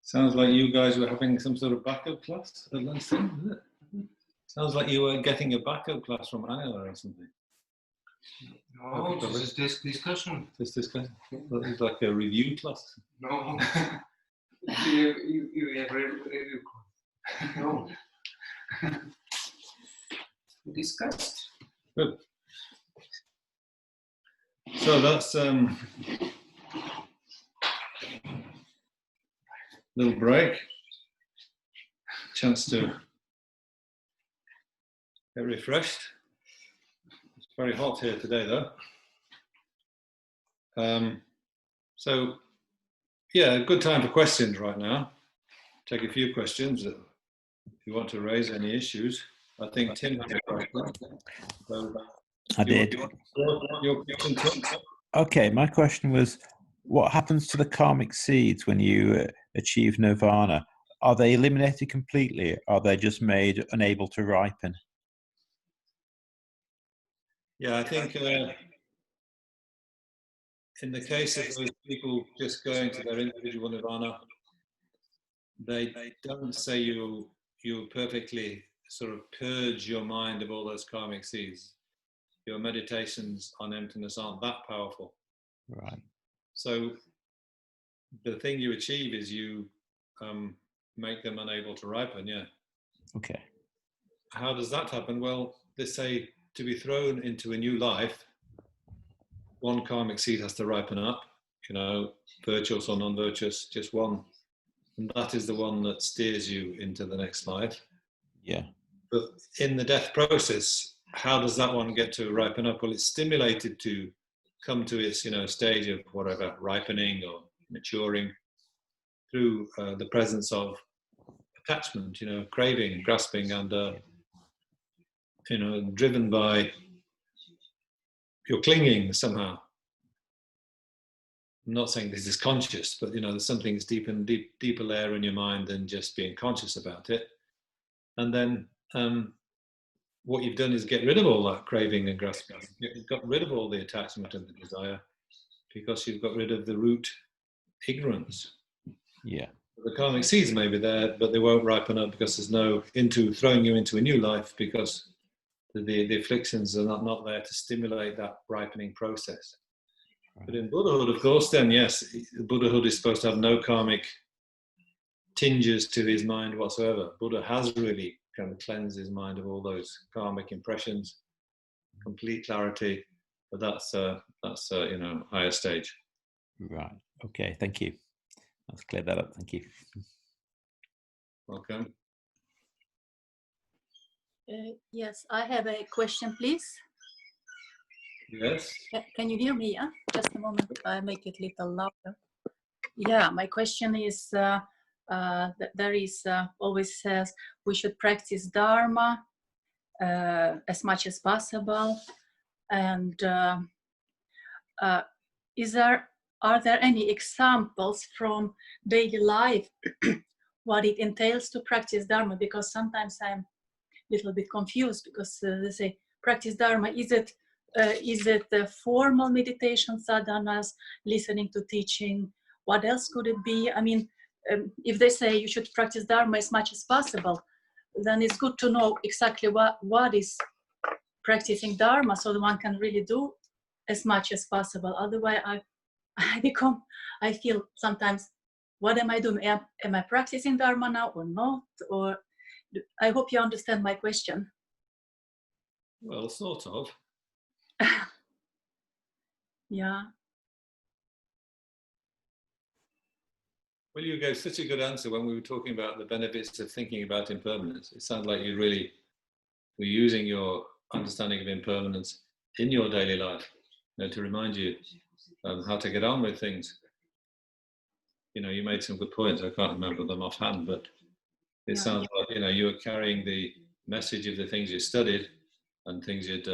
Sounds like you guys were having some sort of backup class at lunchtime, isn't it? Sounds like you were getting a backup class from Angela or something. No, just this discussion. This discussion? It's like a review class. No. you have review. No. We discussed. Good. So that's little break. Chance to get refreshed. It's very hot here today, though. So, yeah, a good time for questions right now. Take a few questions if you want to raise any issues. I think Tim has a question. So, I did. Your question, Tim? Okay, my question was, what happens to the karmic seeds when you achieve nirvana? Are they eliminated completely? Or are they just made unable to ripen? Yeah, I think in the case of those people just going to their individual nirvana, they don't say you perfectly sort of purge your mind of all those karmic seeds. Your meditations on emptiness aren't that powerful. Right. So the thing you achieve is you make them unable to ripen, yeah. Okay. How does that happen? Well, they say to be thrown into a new life, one karmic seed has to ripen up, virtuous or non-virtuous, just one. And that is the one that steers you into the next life. Yeah. But in the death process, how does that one get to ripen up? Well, it's stimulated to come to its, stage of whatever, ripening or maturing through the presence of attachment, craving, grasping, and, driven by your clinging somehow. I'm not saying this is conscious, but, there's something that's deeper layer in your mind than just being conscious about it. And then what you've done is get rid of all that craving and grasping. You've got rid of all the attachment and the desire because you've got rid of the root ignorance. Yeah. The karmic seeds may be there, but they won't ripen up because there's no throwing you into a new life, because the afflictions are not there to stimulate that ripening process. But in Buddhahood, of course, then yes, Buddhahood is supposed to have no karmic tinges to his mind whatsoever. Buddha has really kind of cleansed his mind of all those karmic impressions, complete clarity. But that's higher stage. Right. Okay. Thank you. Let's clear that up. Thank you. Welcome. Yes, I have a question, please. Yes. Can you hear me? Yeah? Just a moment. I make it a little louder. Yeah, my question is, there is always says we should practice Dharma as much as possible. And are there any examples from daily life what it entails to practice Dharma? Because sometimes I'm a little bit confused, because they say practice Dharma. Is it the formal meditation sadhanas, listening to teaching? What else could it be? I mean, if they say you should practice Dharma as much as possible, then it's good to know exactly what is practicing Dharma, so that one can really do as much as possible. Otherwise, I feel sometimes, what am I doing? Am I practicing Dharma now or not? Or I hope you understand my question. Well, sort of. Yeah. Well, you gave such a good answer when we were talking about the benefits of thinking about impermanence. It sounds like you really were using your understanding of impermanence in your daily life, to remind you how to get on with things. You made some good points. I can't remember them offhand, but it sounds like, you were carrying the message of the things you studied and things you'd,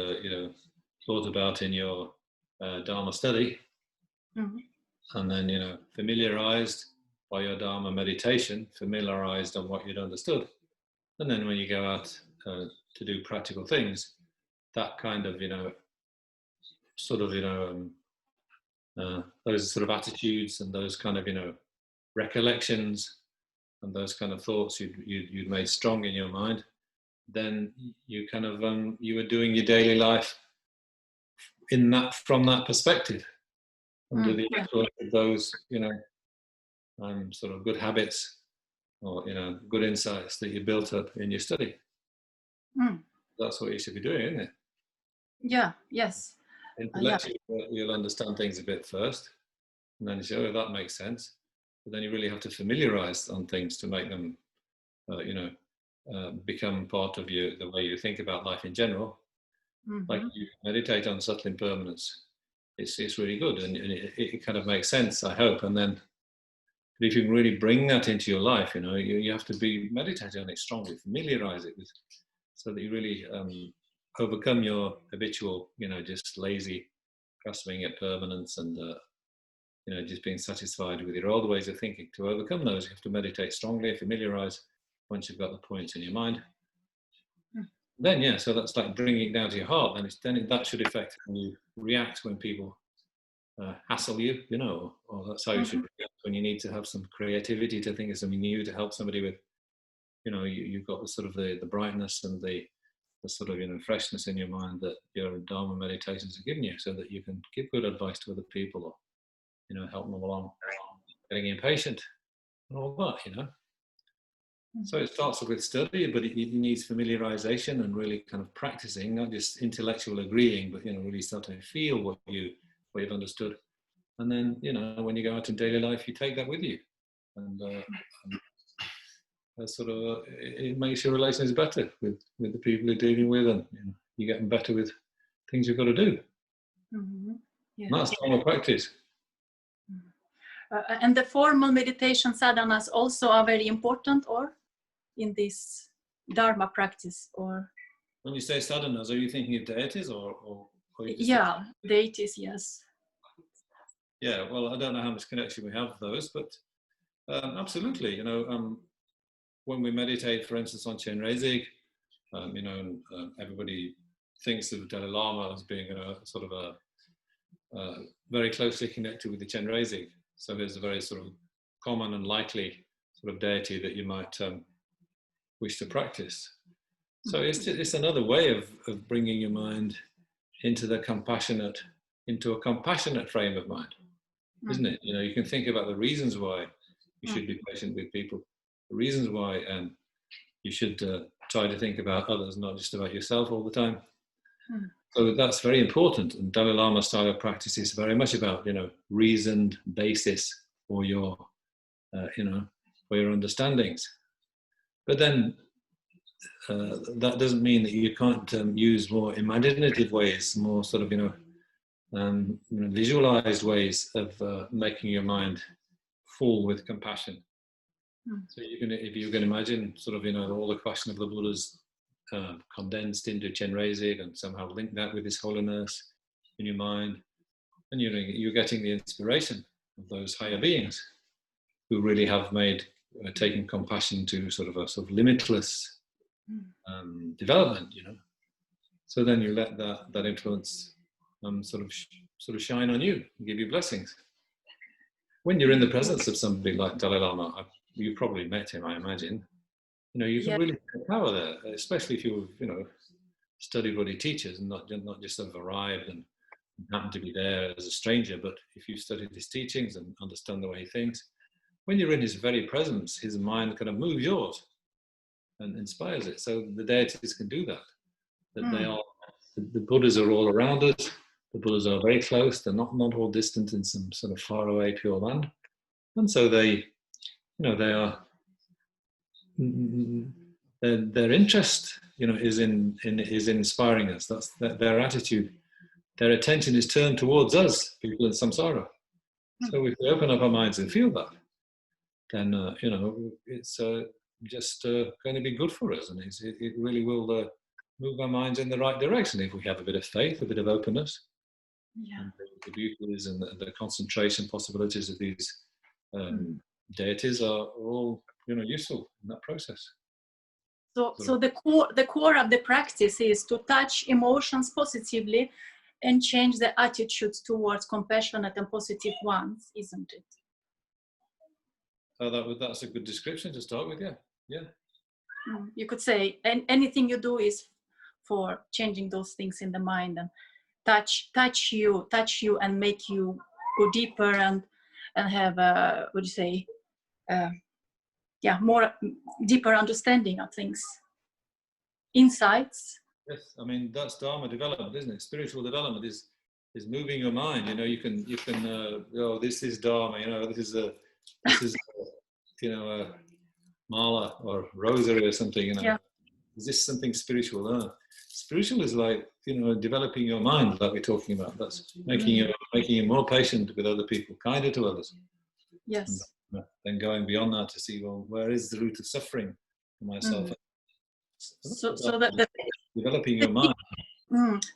thought about in your Dharma study. Mm-hmm. And then, familiarized by your Dharma meditation, familiarized on what you'd understood. And then when you go out to do practical things, that kind of, those sort of attitudes and those kind of, recollections and those kind of thoughts you'd made strong in your mind, then you kind of you were doing your daily life from that perspective, under the influence of those, sort of good habits, or good insights that you built up in your study. That's what you should be doing, isn't it? Yeah. Yes. Intellectually, you'll understand things a bit first, and then you say, "Oh, that makes sense." But then you really have to familiarize on things to make them, become part of the way you think about life in general. Like you meditate on subtle impermanence. It's really good, and it kind of makes sense, I hope. And then, but if you can really bring that into your life, you have to be meditating on it strongly, familiarize it with, so that you really overcome your habitual, just lazy grasping at permanence and just being satisfied with your old ways of thinking. To overcome those, you have to meditate strongly, familiarize once you've got the points in your mind. Then, so that's like bringing it down to your heart. Then that should affect how you react when people hassle you, or that's how you should react when you need to have some creativity to think of something new to help somebody with, you've got the sort of the brightness and the sort of freshness in your mind that your Dharma meditations have given you, so that you can give good advice to other people, or help them along, getting impatient and all that, So it starts with study, but it needs familiarization and really kind of practicing, not just intellectual agreeing, but really start to feel what you've understood. And then when you go out in daily life, you take that with you, and sort of it makes your relations better with the people you're dealing with, and you get better with things you've got to do. Yeah. And that's Dharma practice. And the formal meditation sadhanas also are very important, or in this Dharma practice, or when you say sadhanas, are you thinking of deities or deities? Yes. Yeah, well, I don't know how much connection we have with those, but absolutely. When we meditate, for instance, on Chenrezig, everybody thinks of Dalai Lama as being sort of a very closely connected with the Chenrezig. So there's a very sort of common and likely sort of deity that you might wish to practice. So it's another way of bringing your mind into a compassionate frame of mind, isn't it? You can think about the reasons why you should be patient with people, the reasons why you should try to think about others, not just about yourself all the time. So that's very important. And Dalai Lama style of practice is very much about, reasoned basis for your, for your understandings. But then that doesn't mean that you can't use more imaginative ways, more sort of, visualized ways of making your mind full with compassion. So if you can imagine sort of, all the question of the Buddhas condensed into Chenrezig and somehow link that with His Holiness in your mind, and you're getting the inspiration of those higher beings who really have taken compassion to sort of limitless development, So then you let that influence sort of shine on you and give you blessings. When you're in the presence of somebody like Dalai Lama, you probably met him, I imagine. You can really have power there, especially if you've studied what he teaches and not just have arrived and happen to be there as a stranger, but if you've studied his teachings and understand the way he thinks, when you're in his very presence, his mind kind of moves yours and inspires it. So the deities can do that. The Buddhas are all around us. The Buddhas are very close. They're not all distant in some sort of faraway pure land. And so they are, their interest, is in inspiring us. That's their attitude. Their attention is turned towards us, people in samsara. So if we open up our minds and feel that, then it's just going to be good for us, and it really will move our minds in the right direction if we have a bit of faith, a bit of openness. And the beauties and the concentration possibilities of these deities are all useful in that process. So the core of the practice is to touch emotions positively and change the attitudes towards compassionate and positive ones, isn't it? That's a good description to start with. Yeah. You could say anything you do is for changing those things in the mind and touch you and make you go deeper and have more deeper understanding of things, insights. Yes, I mean that's Dharma development, isn't it? Spiritual development is moving your mind. You know, you can this is Dharma. You know, this is a mala or rosary or something. You know, Yeah. Is this something spiritual? Spiritual is like developing your mind, like we're talking about. That's making you more patient with other people, kinder to others. Yes. And then going beyond that to see, well, where is the root of suffering for myself? So that developing your mind.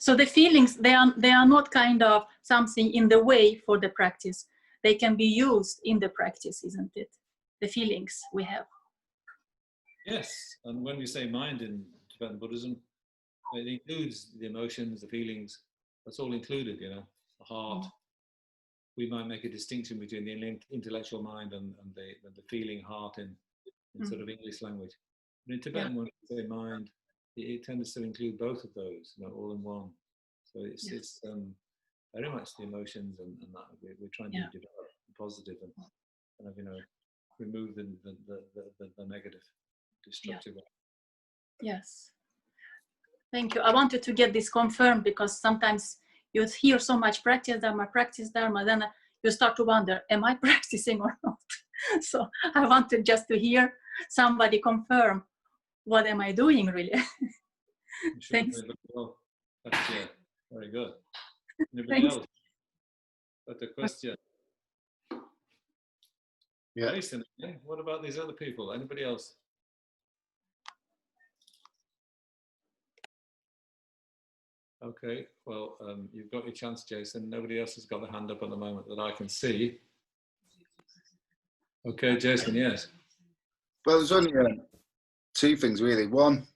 So the feelings, they are not kind of something in the way for the practice. They can be used in the practice, isn't it? The feelings we have. Yes, and when we say mind in Tibetan Buddhism, it includes the emotions, the feelings. That's all included, you know, the heart. We might make a distinction between the intellectual mind and the feeling heart in sort of English language. But in Tibetan, when we say mind, it tends to include both of those, you know, all in one. So it's very much the emotions and that we're trying to develop the positive and kind of, you know, remove the negative, destructive one. Yes. Thank you. I wanted to get this confirmed because sometimes you hear so much practice Dharma, then you start to wonder, am I practicing or not? So I wanted just to hear somebody confirm, what am I doing really? Thanks. Well, very good. Anybody else? Got a question? Yeah. Jason, what about these other people? Anybody else? Okay, well, you've got your chance, Jason. Nobody else has got their hand up at the moment that I can see. Okay, Jason, yes. Well, there's only two things really. One,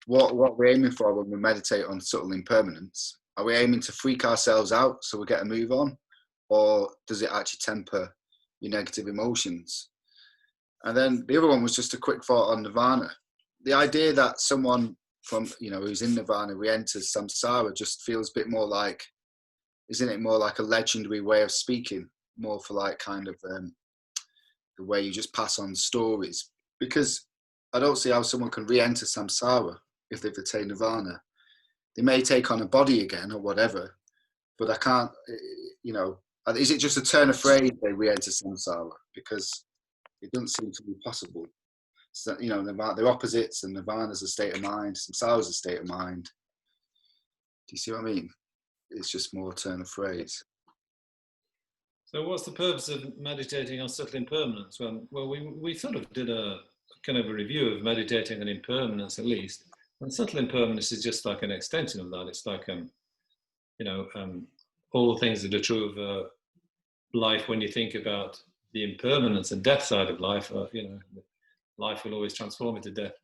what we're aiming for when we meditate on subtle impermanence. Are we aiming to freak ourselves out so we get a move on? Or does it actually temper your negative emotions? And then the other one was just a quick thought on Nirvana. The idea that someone from, you know, who's in Nirvana re-enters samsara just feels a bit more like, isn't it more like a legendary way of speaking, more for like kind of the way you just pass on stories? Because I don't see how someone can re-enter samsara if they've attained Nirvana. They may take on a body again or whatever, but I can't, you know, is it just a turn of phrase they re-enter samsara? Because it doesn't seem to be possible. So, you know, they're opposites, and Nirvana's a state of mind, samsara's a state of mind. Do you see what I mean? It's just more a turn of phrase. So what's the purpose of meditating on subtle impermanence? Well, we sort of did a kind of a review of meditating on impermanence at least. And subtle impermanence is just like an extension of that. It's like, all the things that are true of life when you think about the impermanence and death side of life. Life will always transform into death.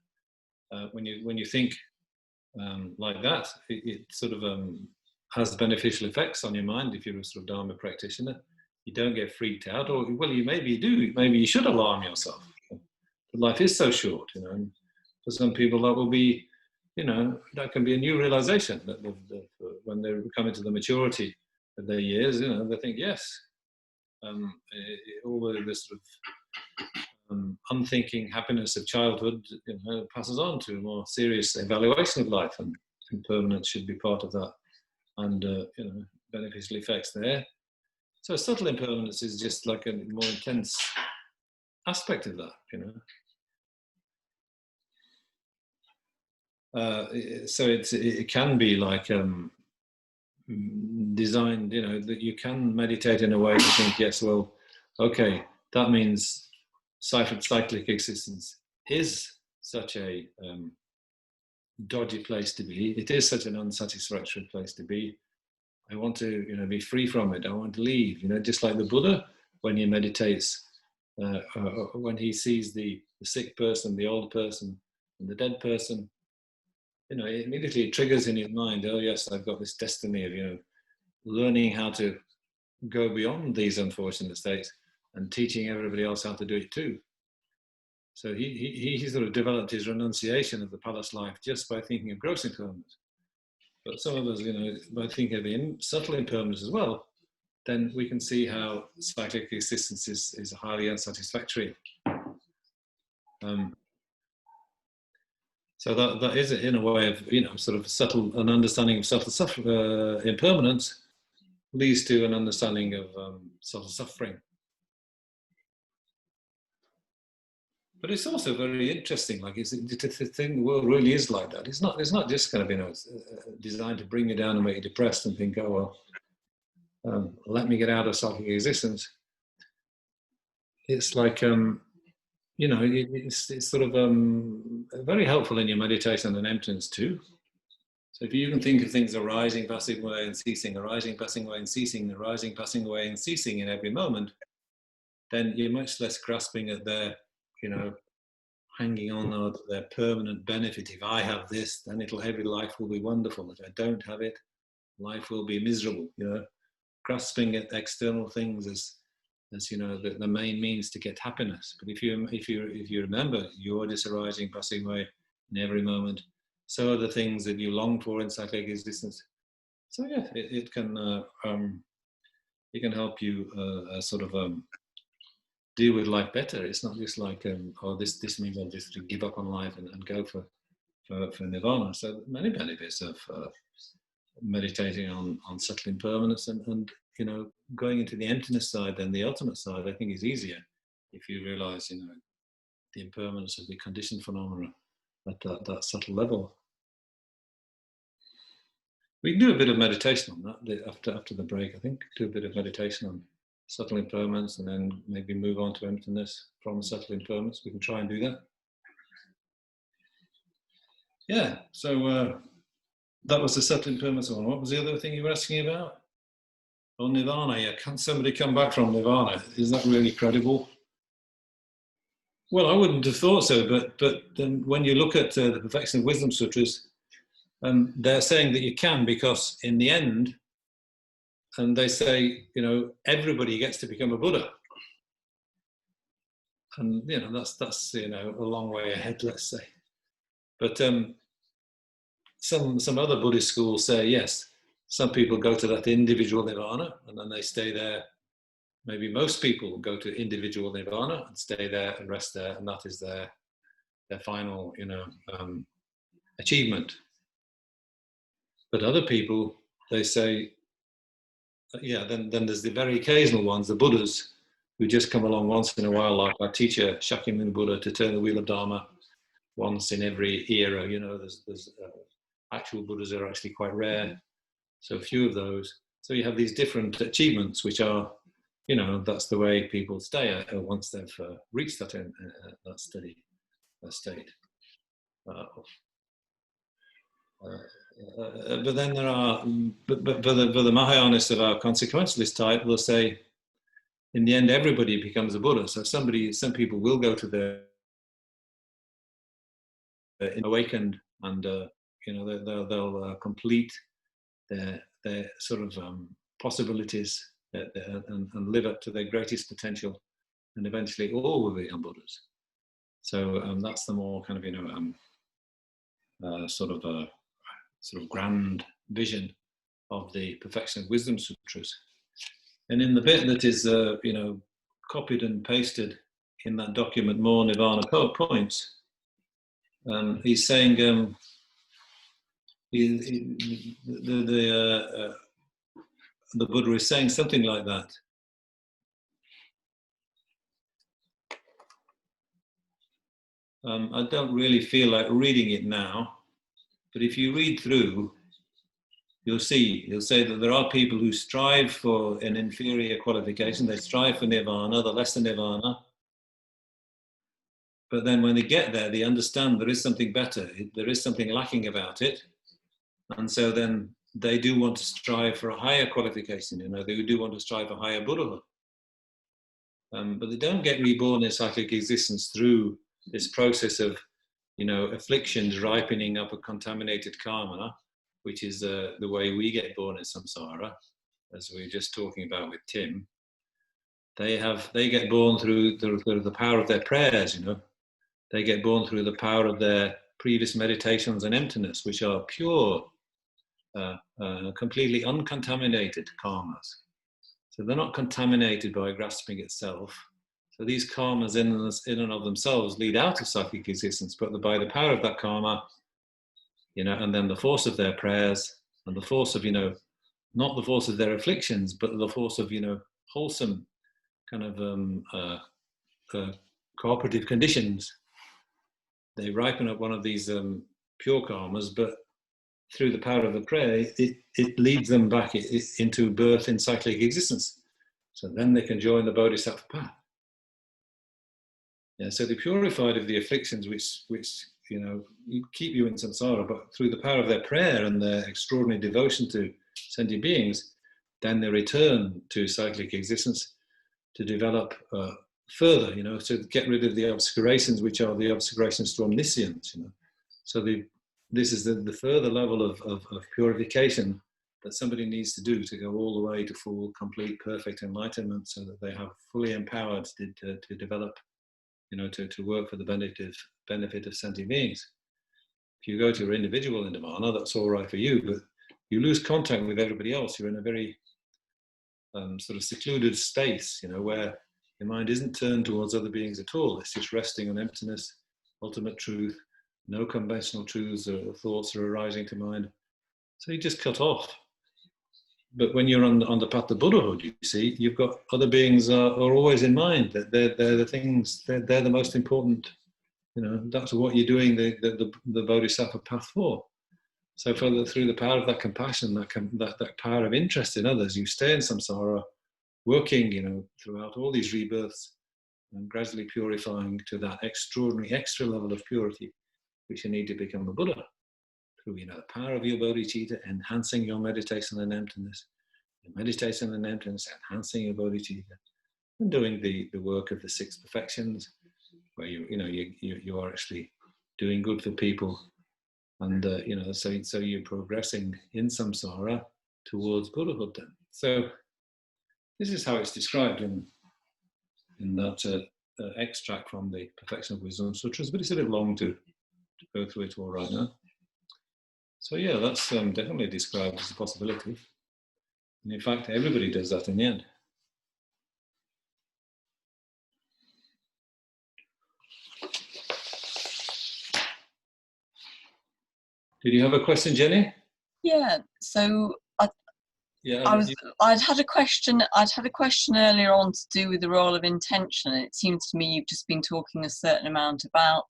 When you think like that, it sort of has beneficial effects on your mind. If you're a sort of Dharma practitioner, you don't get freaked out, or well, maybe you do. Maybe you should alarm yourself. But life is so short, you know. And for some people, that will be, you know, that can be a new realization that when they come into the maturity of their years, you know, they think, yes, all the sort of unthinking happiness of childhood, you know, passes on to a more serious evaluation of life, and impermanence should be part of that, and you know, beneficial effects there. So subtle impermanence is just like a more intense aspect of that, you know. So it can be like designed, you know, that you can meditate in a way to think, yes, well, okay, that means cyclic existence is such a dodgy place to be. It is such an unsatisfactory place to be. I want to, you know, be free from it. I want to leave. You know, just like the Buddha, when he meditates, when he sees the sick person, the old person, and the dead person, you know, it immediately triggers in his mind, oh yes, I've got this destiny of, you know, learning how to go beyond these unfortunate states and teaching everybody else how to do it too. So he sort of developed his renunciation of the palace life just by thinking of gross impermanence. But some of us, by thinking of the subtle impermanence as well, then we can see how cyclic existence is highly unsatisfactory. So that is, in a way of, sort of an understanding of subtle impermanence leads to an understanding of subtle suffering. But it's also very interesting. Like, the thing, the world really is like that. It's not just kind of, designed to bring you down and make you depressed and think, oh well, let me get out of cyclic existence. It's like, it's sort of very helpful in your meditation and emptiness too. So if you can think of things arising, passing away, and ceasing, arising, passing away, and ceasing, arising, passing away, and ceasing in every moment, then you're much less grasping at their, hanging on to their permanent benefit. If I have this, then every life will be wonderful. If I don't have it, life will be miserable. Grasping at external things as the main means to get happiness. But if you remember, you're just arising, passing away in every moment. So are the things that you long for in cyclic existence. So yeah, it can help you sort of deal with life better. It's not just like this means I'll just give up on life and go for Nirvana. So many benefits of meditating on subtle impermanence and going into the emptiness side and the ultimate side. I think is easier if you realize the impermanence of the conditioned phenomena at that subtle level. We can do a bit of meditation on that after the break. I think do a bit of meditation on subtle impermanence and then maybe move on to emptiness from subtle impermanence. We can try and do that. Yeah, so that was the subtle impermanence one. What was the other thing you were asking about? Oh, Nirvana, yeah. Can somebody come back from Nirvana? Is that really credible? Well, I wouldn't have thought so, but then when you look at the Perfection of Wisdom Sutras, they're saying that you can, because in the end, and they say, everybody gets to become a Buddha. And, that's a long way ahead, let's say. But some other Buddhist schools say, yes, some people go to that individual Nirvana and then they stay there. Maybe most people go to individual Nirvana and stay there and rest there, and that is their final, achievement. But other people, they say, yeah, then there's the very occasional ones, the Buddhas, who just come along once in a while, like our teacher Shakyamuni Buddha, to turn the wheel of Dharma once in every era. There's actual Buddhas are actually quite rare, so few of those. So you have these different achievements, which are, that's the way people stay once they've reached that state. But then there are, but the Mahayanists of our consequentialist type will say, in the end, everybody becomes a Buddha. So some people will go to the awakened, and they'll complete their sort of possibilities and live up to their greatest potential, and eventually all will become Buddhas. So that's the more kind of sort of grand vision of the Perfection of Wisdom Sutras. And in the bit that is copied and pasted in that document, More Nirvana Points, he's saying the Buddha is saying something like that. I don't really feel like reading it now, but if you read through, he'll say that there are people who strive for an inferior qualification. They strive for Nirvana, the lesser Nirvana. But then when they get there, they understand there is something better. There is something lacking about it. And so then they do want to strive for a higher qualification. They do want to strive for higher Buddhahood. But they don't get reborn in cyclic existence through this process of, afflictions ripening up a contaminated karma, which is the way we get born in samsara, as we were just talking about with Tim. they get born through the power of their prayers, you know. They get born through the power of their previous meditations on emptiness, which are pure, completely uncontaminated karmas. So they're not contaminated by grasping itself. So these karmas in and of themselves lead out of psychic existence, but by the power of that karma, you know, and then the force of their prayers and the force of, you know, not the force of their afflictions, but the force of, you know, wholesome kind of cooperative conditions, they ripen up one of these pure karmas, but through the power of the prayer, it leads them back into birth in cyclic existence. So then they can join the bodhisattva path. Yeah, so they're purified of the afflictions which you know keep you in samsara, but through the power of their prayer and their extraordinary devotion to sentient beings, then they return to cyclic existence to develop further, you know, to get rid of the obscurations, which are the obscurations to omniscience, you know. So this is the further level of purification that somebody needs to do to go all the way to full, complete, perfect enlightenment, so that they have fully empowered to develop, you know, to work for the benefit of sentient beings. If you go to your individual in Nirvana, that's all right for you, but you lose contact with everybody else. You're in a very sort of secluded space, you know, where your mind isn't turned towards other beings at all. It's just resting on emptiness, ultimate truth. No conventional truths or thoughts are arising to mind. So you just cut off. But when you're on the path to Buddhahood, you see, you've got other beings are always in mind. That they're the things. They're the most important. You know, that's what you're doing the bodhisattva path for. So through the power of that compassion, that power of interest in others, you stay in samsara, working, you know, throughout all these rebirths, and gradually purifying to that extraordinary extra level of purity, which you need to become a Buddha. Through, you know, the power of your bodhicitta, enhancing your meditation on emptiness, your meditation on emptiness, enhancing your bodhicitta, and doing the work of the 6 perfections, where you are actually doing good for people, and you know, so you're progressing in samsara towards Buddhahood. Then, so this is how it's described in that extract from the Perfection of Wisdom Sutras, but it's a bit long to go through it all right now. So yeah, that's definitely described as a possibility. And in fact, everybody does that in the end. Did you have a question, Jenny? Yeah. So Yeah, I'd had a question earlier on to do with the role of intention. It seems to me you've just been talking a certain amount about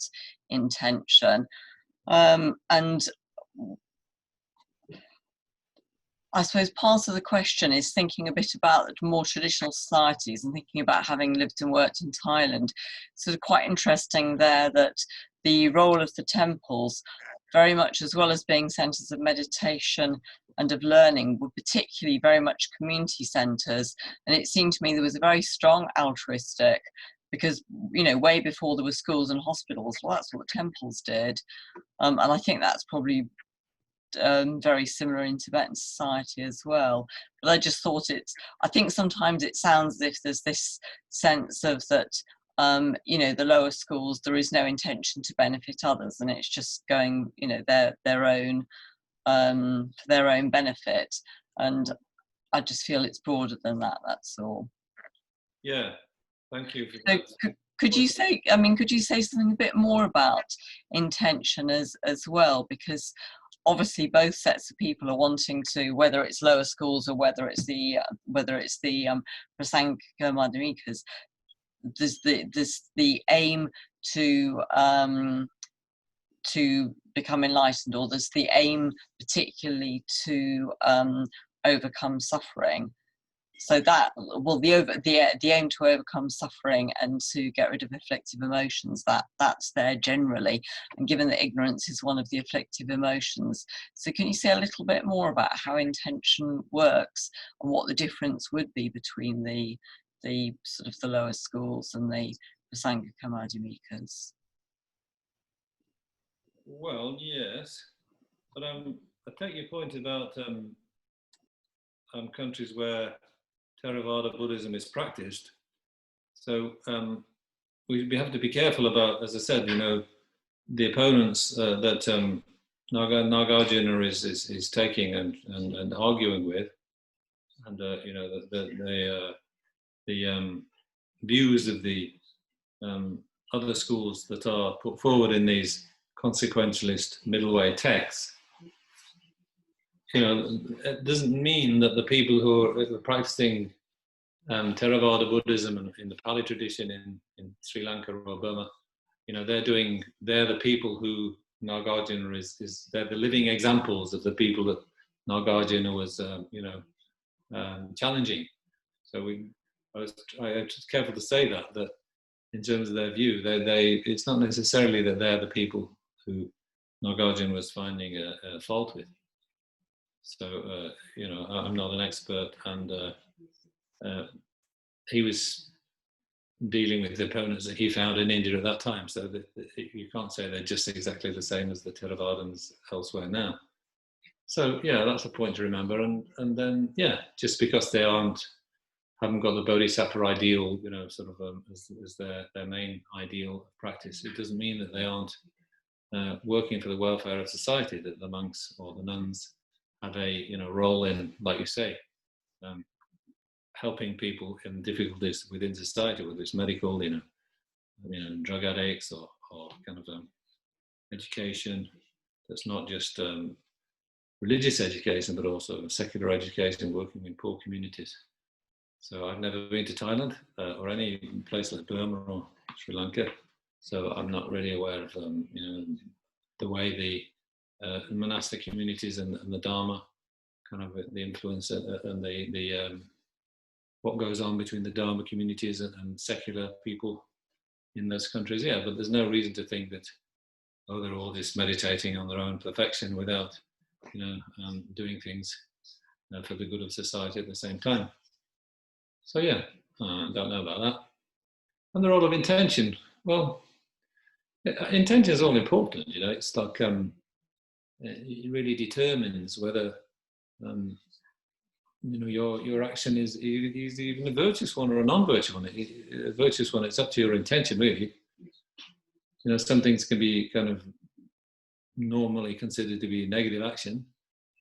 intention, and I suppose part of the question is thinking a bit about more traditional societies and thinking about having lived and worked in Thailand. Sort of quite interesting there that the role of the temples, very much as well as being centres of meditation and of learning, were particularly very much community centres. And it seemed to me there was a very strong altruistic, because, you know, way before there were schools and hospitals, well, that's what the temples did. And I think that's probably very similar in Tibetan society as well. But I just thought I think sometimes it sounds as if there's this sense of that, you know, the lower schools, there is no intention to benefit others, and it's just going, you know, their own for their own benefit. And I just feel it's broader than that, that's all. Yeah, thank you for So that. could you say, I mean, could you say something a bit more about intention as well? Because obviously both sets of people are wanting to, whether it's lower schools or whether it's the Prasangika Madhyamikas, there's the aim to become enlightened, or there's the aim particularly to overcome suffering. So that, well, the aim to overcome suffering and to get rid of afflictive emotions, that's there generally. And given that ignorance is one of the afflictive emotions, so can you say a little bit more about how intention works and what the difference would be between the sort of the lower schools and the Prasangika Madhyamikas? Well, yes, but I take your point about countries where Theravada Buddhism is practiced. So we have to be careful about, as I said, the opponents that Nagarjuna is taking and arguing with, and the views of the other schools that are put forward in these consequentialist middle-way texts. It doesn't mean that the people who are practicing Theravada Buddhism in the Pali tradition in Sri Lanka or Burma, they're the people who Nagarjuna they're the living examples of the people that Nagarjuna was, challenging. So I was just careful to say that in terms of their view, it's not necessarily that they're the people who Nagarjuna was finding a fault with. So, I'm not an expert, and he was dealing with the opponents that he found in India at that time. So you can't say they're just exactly the same as the Theravadins elsewhere now. So yeah, that's a point to remember. And then just because they haven't got the bodhisattva ideal, as their main ideal of practice, it doesn't mean that they aren't working for the welfare of society. That the monks or the nuns have a role in, like you say, helping people in difficulties within society, whether it's medical, drug addicts or kind of education that's not just religious education, but also secular education, working in poor communities. So I've never been to Thailand or any place like Burma or Sri Lanka, so I'm not really aware of the way the monastic communities and the Dharma, kind of the influence and the what goes on between the Dharma communities and secular people in those countries. Yeah, but there's no reason to think that they're all just meditating on their own perfection without doing things for the good of society at the same time. So yeah, I don't know about that. And the role of intention. Well, intention is all important. It's like it really determines whether your action is even a virtuous one or a non-virtuous one. A virtuous one, it's up to your intention, really. Some things can be kind of normally considered to be negative action,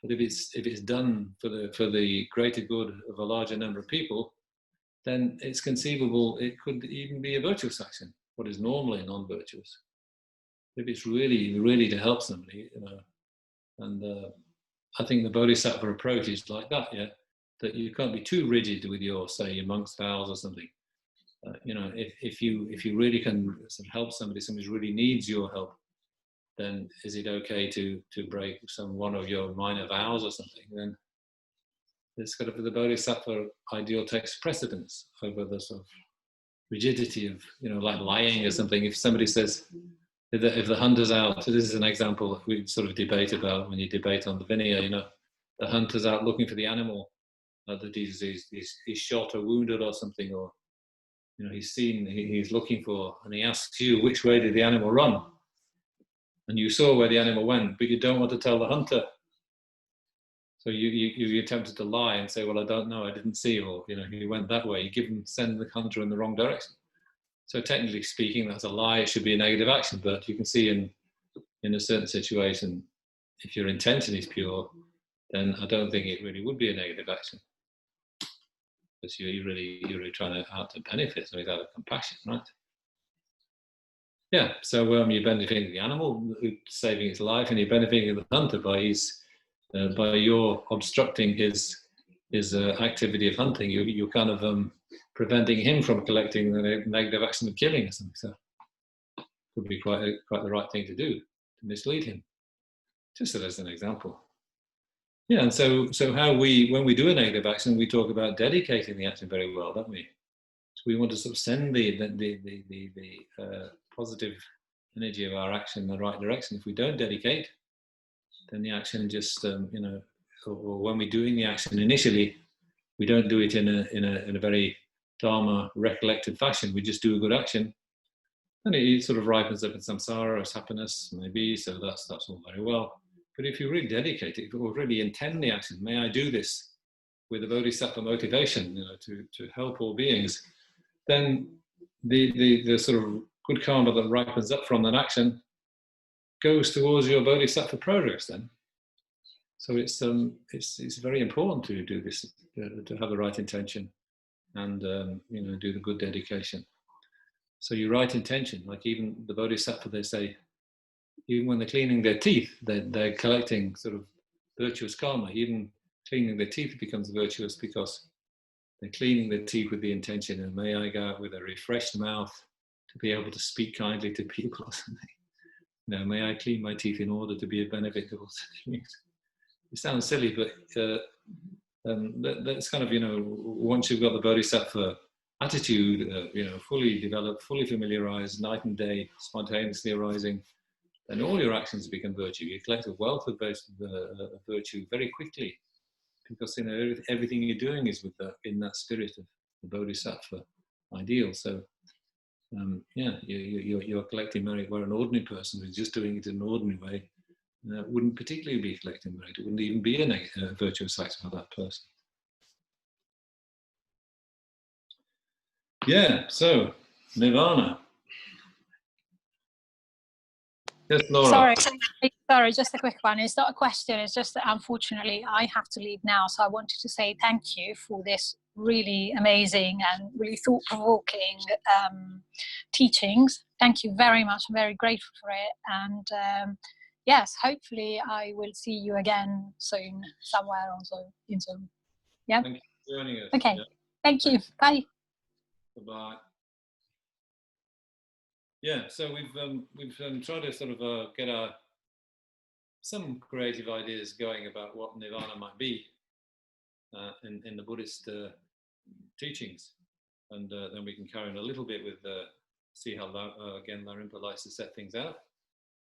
but if it's done for the greater good of a larger number of people, then it's conceivable it could even be a virtuous action, what is normally non-virtuous. If it's really to help somebody, and I think the Bodhisattva approach is like that, that you can't be too rigid with your monk's vows or something. If you really can sort of help somebody who really needs your help, then is it okay to break one of your minor vows or something? Then it's kind of the Bodhisattva ideal takes precedence over the sort of rigidity of, like lying or something. If somebody says, if the hunter's out, so this is an example we sort of debate about when you debate on the Vinaya, the hunter's out looking for the animal that he's shot or wounded or something, or, he's looking for, and he asks you, which way did the animal run? And you saw where the animal went, but you don't want to tell the hunter. So you attempted to lie and say, well, I don't know, I didn't see, or he went that way. You send the hunter in the wrong direction. So technically speaking, that's a lie. It should be a negative action. But you can see in a certain situation, if your intention is pure, then I don't think it really would be a negative action, because you're really trying to benefit somebody out of compassion, right? Yeah. So you're benefiting the animal, saving its life, and you're benefiting the hunter by your obstructing his activity of hunting. You're kind of preventing him from collecting the negative action of killing or something. So it would be quite the right thing to do, to mislead him. Just as an example. Yeah, and so when we do a negative action, we talk about dedicating the action very well, don't we? So we want to sort of send the positive energy of our action in the right direction. If we don't dedicate, then the action just or when we're doing the action initially, we don't do it in a very Dharma recollected fashion. We just do a good action, and it sort of ripens up in samsara as happiness, maybe. So that's all very well. But if you really dedicate it, if you really intend the action, may I do this with a bodhisattva motivation, to help all beings, then the sort of good karma that ripens up from that action goes towards your bodhisattva progress then. So it's very important to do this, to have the right intention and do the good dedication. So your right intention, like even the bodhisattva, they say, even when they're cleaning their teeth, they're collecting sort of virtuous karma. Even cleaning their teeth becomes virtuous because they're cleaning their teeth with the intention, and may I go out with a refreshed mouth to be able to speak kindly to people or something. May I clean my teeth in order to be a benefit to all beings. It sounds silly, but that's kind of, once you've got the bodhisattva attitude, fully developed, fully familiarized, night and day, spontaneously arising, then all your actions become virtue. You collect a wealth of virtue very quickly, because everything you're doing is in that spirit of the bodhisattva ideal. So you're collecting merit, where an ordinary person who's just doing it in an ordinary way wouldn't particularly be collecting merit. It wouldn't even be a virtuous act for that person. Yeah, so Nirvana. Yes, Laura. Sorry, just a quick one. It's not a question, it's just that unfortunately I have to leave now. So I wanted to say thank you for this really amazing and really thought-provoking teachings. Thank you very much. I'm very grateful for it. And yes, hopefully I will see you again soon, somewhere on Zoom. Yeah. Thank you for joining us. Okay. Yeah. Thank you. Bye. Bye-bye. Yeah, so we've tried to sort of get some creative ideas going about what Nirvana might be in the Buddhist teachings, and then we can carry on a little bit with see how Gen Lamrimpa likes to set things out.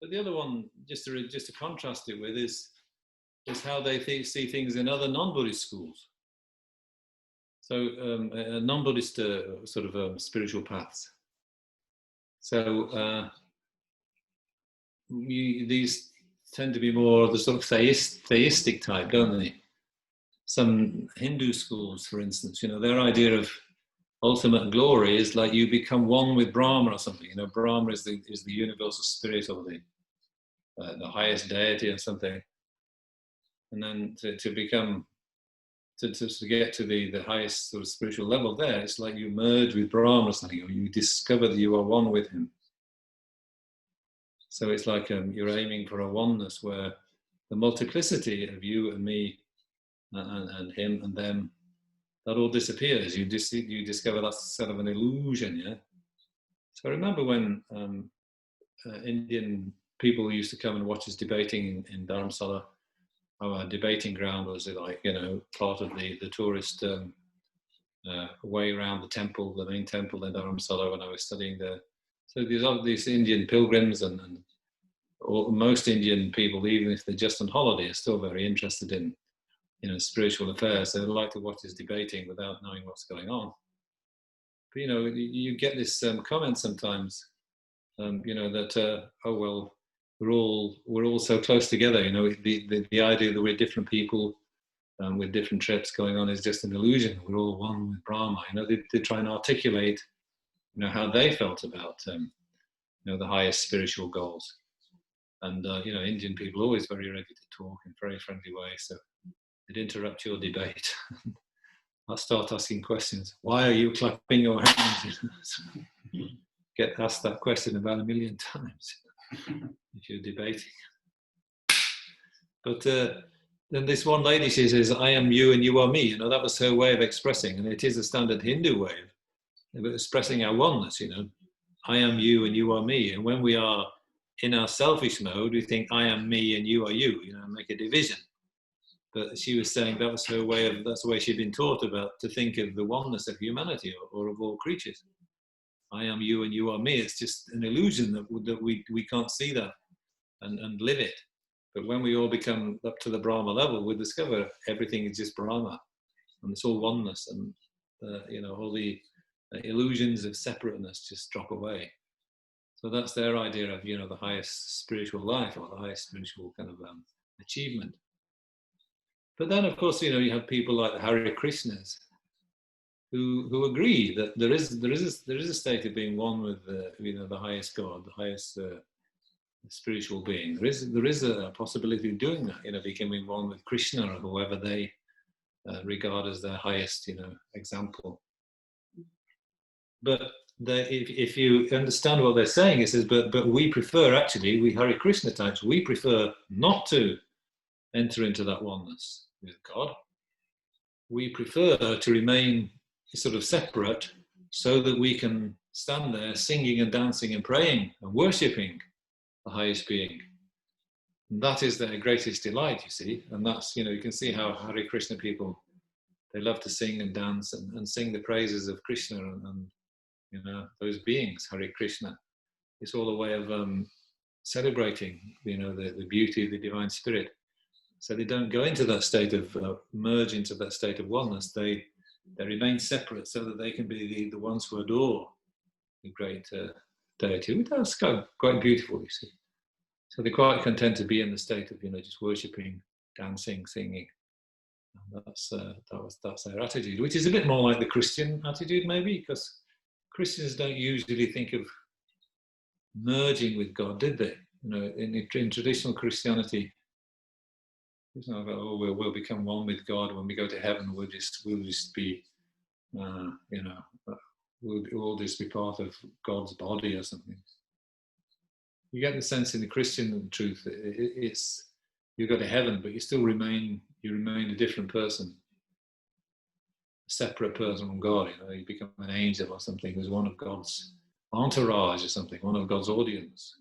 But the other one, just to contrast it with, is how they see things in other non-Buddhist schools. So non-Buddhist sort of spiritual paths. So these tend to be more the sort of theistic type, don't they? Some Hindu schools, for instance, their idea of ultimate glory is like you become one with Brahma or something. Brahma is the universal spirit, or the highest deity or something. And then to become, to get to the highest sort of spiritual level there, it's like you merge with Brahma or something, or you discover that you are one with him. So it's like you're aiming for a oneness where the multiplicity of you and me and him and them, that all disappears. You discover that's sort of an illusion, yeah? So I remember when Indian people used to come and watch us debating in Dharamsala. Our debating ground was like, part of the tourist way around the temple, the main temple in Dharamsala when I was studying there. So these Indian pilgrims and most Indian people, even if they're just on holiday, are still very interested in spiritual affairs. They like to watch us debating without knowing what's going on. But you get this comment sometimes, that oh well, we're all so close together. The idea that we're different people with different trips going on is just an illusion. We're all one with Brahma. They try and articulate, how they felt about the highest spiritual goals. And Indian people are always very ready to talk in a very friendly way. So they'd interrupt your debate. I'll start asking questions. Why are you clapping your hands? Get asked that question about 1 million times if you're debating. But then this one lady, she says, I am you and you are me. That was her way of expressing, and it is a standard Hindu way of expressing our oneness, I am you and you are me. And when we are in our selfish mode, we think I am me and you are you, make a division. But she was saying that's the way she'd been taught about to think of the oneness of humanity or of all creatures. I am you and you are me. It's just an illusion that we can't see that and live it. But when we all become up to the Brahma level, we discover everything is just Brahma, and it's all oneness, and all the illusions of separateness just drop away. So that's their idea of the highest spiritual life, or the highest spiritual kind of achievement. But then, of course, you have people like the Hare Krishnas, who agree that there is a state of being one with the highest God, the highest spiritual being. There is a possibility of doing that, becoming one with Krishna or whoever they regard as their highest, example. But if you understand what they're saying, it says, but we prefer, actually, we Hare Krishna types, we prefer not to enter into that oneness with God. We prefer to remain sort of separate so that we can stand there singing and dancing and praying and worshipping the highest being. And that is their greatest delight, you see. And that's, you can see how Hare Krishna people, they love to sing and dance and sing the praises of Krishna and those beings, Hare Krishna. It's all a way of celebrating, the beauty of the divine spirit. So they don't go into that state of, merge into that state of oneness. They remain separate so that they can be the ones who adore the great deity. That's quite beautiful, you see. So they're quite content to be in the state of, just worshipping, dancing, singing. And that's their attitude, which is a bit more like the Christian attitude, maybe, because Christians don't usually think of merging with God, did they? In traditional Christianity, it's not about, we'll become one with God when we go to heaven. We'll just be, we'll just be part of God's body or something. You get the sense in the Christian truth, it's you go to heaven, but you remain a different person, a separate person from God. You become an angel or something who's one of God's entourage or something, one of God's audience,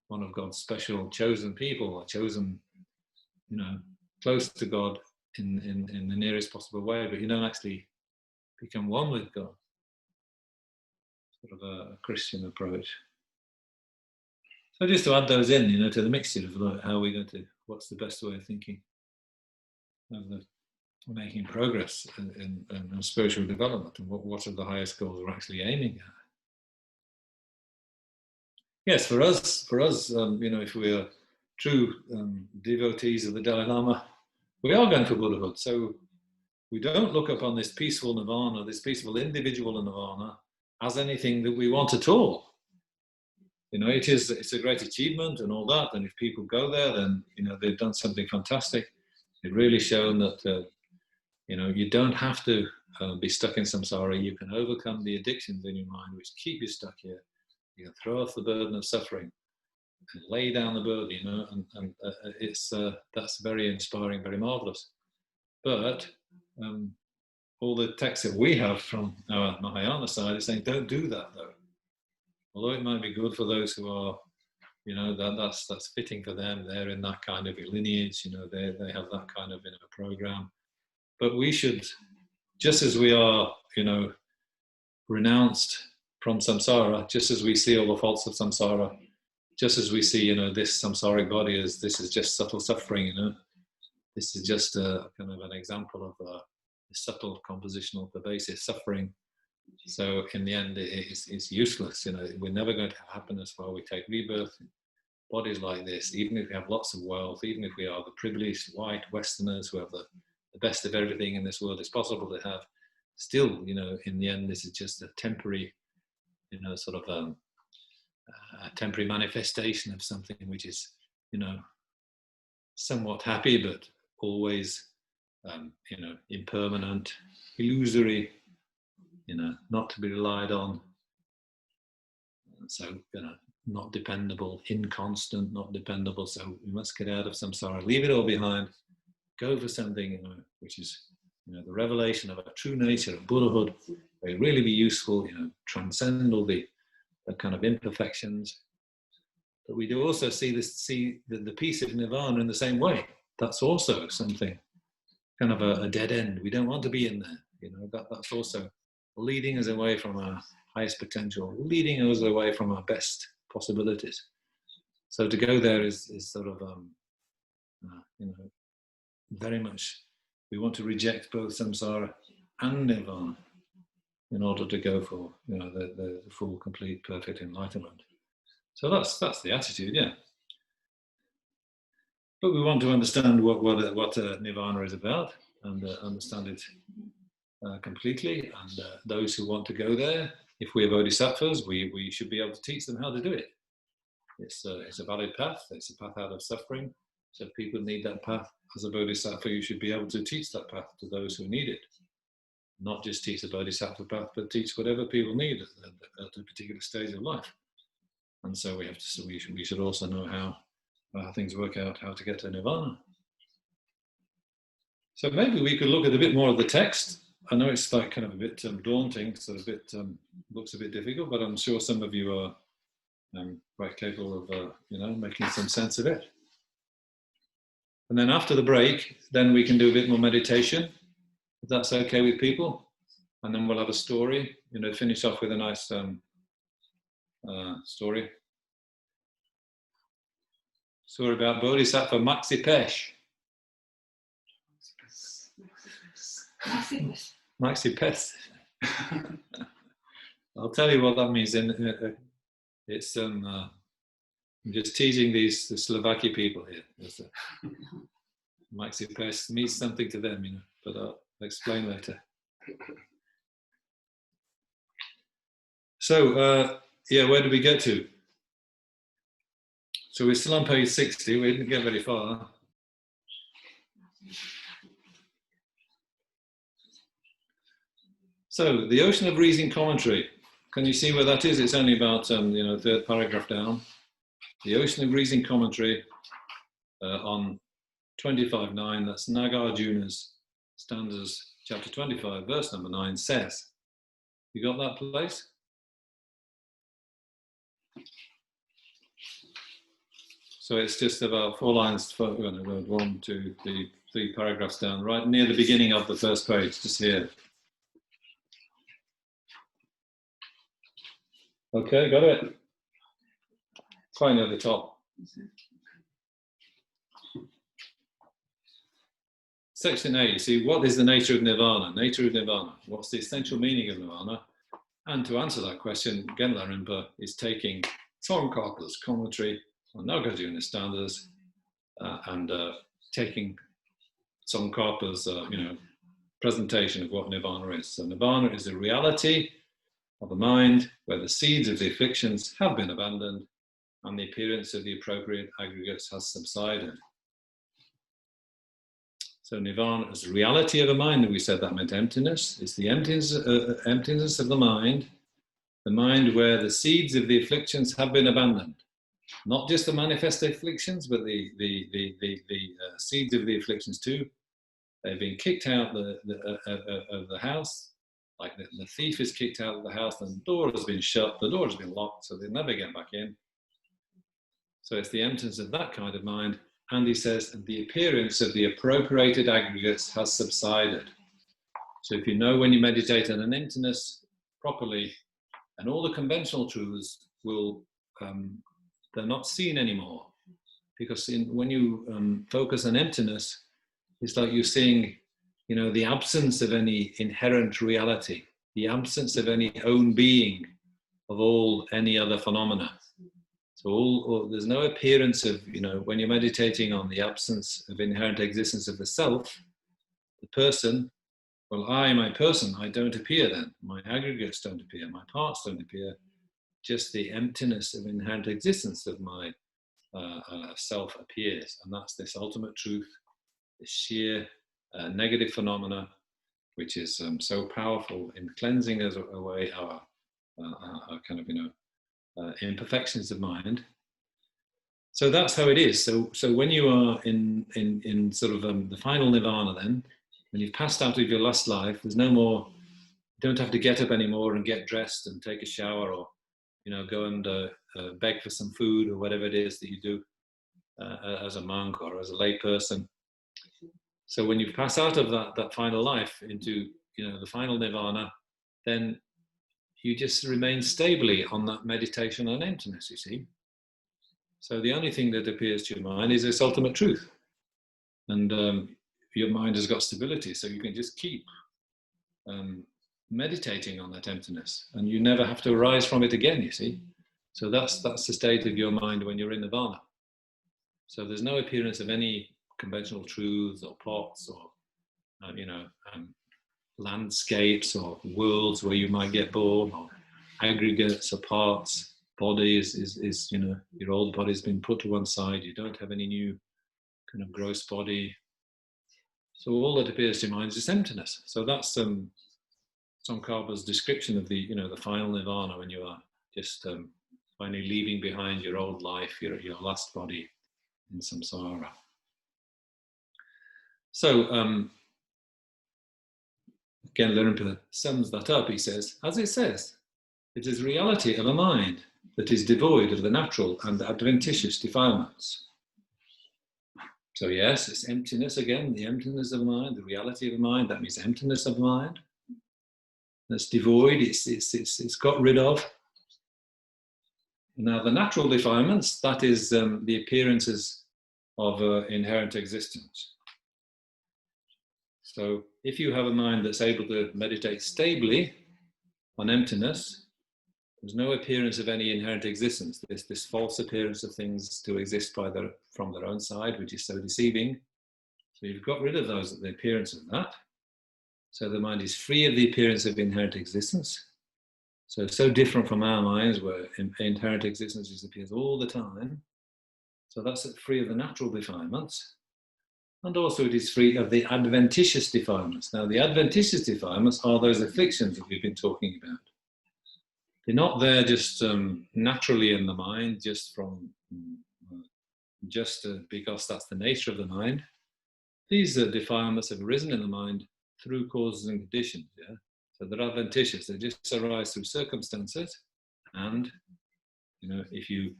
one of God's special chosen people, or chosen, close to God in the nearest possible way, but you don't actually become one with God. Sort of a Christian approach. So just to add those in, to the mixture of how we're going to, what's the best way of thinking of making progress in spiritual development, and what are the highest goals we're actually aiming at. Yes, for us, if we are true devotees of the Dalai Lama, we are going for Buddhahood. So we don't look upon this peaceful nirvana, this peaceful individual nirvana, as anything that we want at all. It's a great achievement and all that. And if people go there, then they've done something fantastic. They've really shown that you don't have to be stuck in samsara. You can overcome the addictions in your mind which keep you stuck here. You can throw off the burden of suffering and lay down the burden, and that's very inspiring, very marvelous. But all the texts that we have from our Mahayana side is saying, don't do that though. Although it might be good for those who are, that's fitting for them. They're in that kind of lineage, they have that kind of program. But we should, just as we are, renounced from samsara, just as we see all the faults of samsara, just as we see, this samsaric body as this is just subtle suffering, this is just a kind of an example of a subtle compositional pervasive suffering. So in the end, it's useless. We're never going to have happiness while we take rebirth in bodies like this, even if we have lots of wealth, even if we are the privileged white Westerners who have the best of everything in this world is possible to have. Still, in the end, this is just a temporary, sort of a temporary manifestation of something which is, somewhat happy, but always, impermanent, illusory, not to be relied on. So, not dependable, inconstant, not dependable. So we must get out of samsara, leave it all behind, go for something, which is, the revelation of a true nature of Buddhahood, may really be useful, transcend all the kind of imperfections. But we do also see the peace of Nirvana in the same way. That's also something, kind of a dead end. We don't want to be in there. That's also leading us away from our highest potential, leading us away from our best possibilities. So to go there is sort of, very much, we want to reject both samsara and nirvana in order to go for, the full, complete, perfect enlightenment. So that's the attitude, yeah. But we want to understand what nirvana is about and understand it completely, and those who want to go there, if we are bodhisattvas, we should be able to teach them how to do it. It's a valid path. It's a path out of suffering. So if people need that path as a bodhisattva, you should be able to teach that path to those who need it. Not just teach the bodhisattva path, but teach whatever people need at a particular stage of life. And so we should also know how things work out, how to get to nirvana. So maybe we could look at a bit more of the text. I know it's like kind of a bit daunting, sort of looks a bit difficult, but I'm sure some of you are quite capable of making some sense of it. And then after the break, then we can do a bit more meditation, if that's okay with people. And then we'll have a story, finish off with a nice story. Story about Bodhisattva Maxipesh. Maxipesh. I'll tell you what that means. It's I'm just teasing the Slovakia people here. Maxipesh means something to them, but I'll explain later. So, where did we get to? So we're still on page 60. We didn't get very far. So, the Ocean of Reason commentary. Can you see where that is? It's only about, third paragraph down. The Ocean of Reason commentary on 25.9. That's Nagarjuna's stanzas, chapter 25, verse number 9 says. You got that place? So it's just about 4 lines, 1, 2, 3 paragraphs down, right near the beginning of the first page, just here. Okay, got it? Quite near the top. Section A, see, what is the nature of Nirvana? Nature of Nirvana. What's the essential meaning of Nirvana? And to answer that question, Gen Lamrimpa is taking Tsongkhapa's commentary on Nagarjuna's stanzas and taking Tsongkhapa's, presentation of what Nirvana is. So Nirvana is a reality of the mind where the seeds of the afflictions have been abandoned and the appearance of the appropriate aggregates has subsided. So Nirvana is the reality of a mind, and we said that meant emptiness. It's the emptiness of the mind where the seeds of the afflictions have been abandoned. Not just the manifest afflictions, but the seeds of the afflictions too. They've been kicked out of the house, like the thief is kicked out of the house, and the door has been shut, the door has been locked, so they never get back in. So it's the emptiness of that kind of mind. And he says, the appearance of the appropriated aggregates has subsided. So if you know when you meditate on an emptiness properly, and all the conventional truths will, they're not seen anymore. Because when you focus on emptiness, it's like you're seeing, the absence of any inherent reality, the absence of any own being of any other phenomena. So there's no appearance of, when you're meditating on the absence of inherent existence of the self, the person, well, my person, I don't appear then. My aggregates don't appear, my parts don't appear. Just the emptiness of inherent existence of my self appears. And that's this ultimate truth, this sheer negative phenomena, which is so powerful in cleansing us away our kind of, imperfections of mind. So that's how it is. So when you are in sort of the final nirvana, then when you've passed out of your last life, there's no more. You don't have to get up anymore and get dressed and take a shower, or go and beg for some food or whatever it is that you do as a monk or as a lay person. So when you pass out of that final life into the final nirvana, then you just remain stably on that meditation on emptiness, you see. So the only thing that appears to your mind is this ultimate truth. And your mind has got stability, so you can just keep meditating on that emptiness. And you never have to arise from it again, you see. So that's the state of your mind when you're in nirvana. So there's no appearance of any conventional truths or plots or, landscapes or worlds where you might get bored, or aggregates or parts. Body is you know, your old body's been put to one side. You don't have any new kind of gross body. So all that appears to your mind is just emptiness. So that's Tsongkhapa's description of the, you know, the final nirvana, when you are just finally leaving behind your old life, your last body in samsara. So Gen Lamrimpa sums that up. He says, as it says, it is reality of a mind that is devoid of the natural and adventitious defilements. So yes, it's emptiness again, the emptiness of mind, the reality of mind. That means emptiness of mind. That's devoid. It's got rid of. Now the natural defilements, that is the appearances of inherent existence. So if you have a mind that's able to meditate stably on emptiness, there's no appearance of any inherent existence. There's this false appearance of things to exist from their own side, which is so deceiving. So you've got rid of the appearance of that. So the mind is free of the appearance of inherent existence. So different from our minds, where inherent existence just appears all the time. So that's free of the natural defilements. And also it is free of the adventitious defilements. Now the adventitious defilements are those afflictions that we've been talking about. They're not there just naturally in the mind, just because that's the nature of the mind. These defilements have arisen in the mind through causes and conditions. Yeah? So they're adventitious. They just arise through circumstances. And you know, if you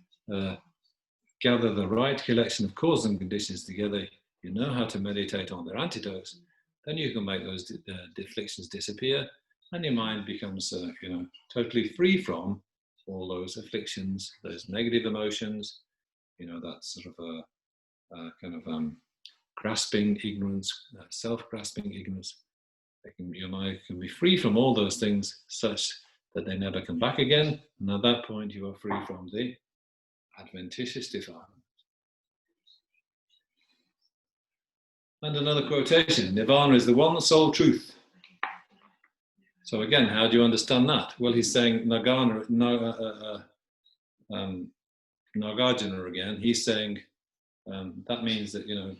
gather the right collection of causes and conditions together, you know how to meditate on their antidotes, then you can make those afflictions disappear, and your mind becomes, you know, totally free from all those afflictions, those negative emotions, you know, that sort of kind of grasping ignorance, self-grasping ignorance. Your mind can be free from all those things such that they never come back again, and at that point you are free from the adventitious defilement. And another quotation, Nirvana is the one sole truth. So again, how do you understand that? Well, he's saying Nagarjuna again, he's saying that means that, you know,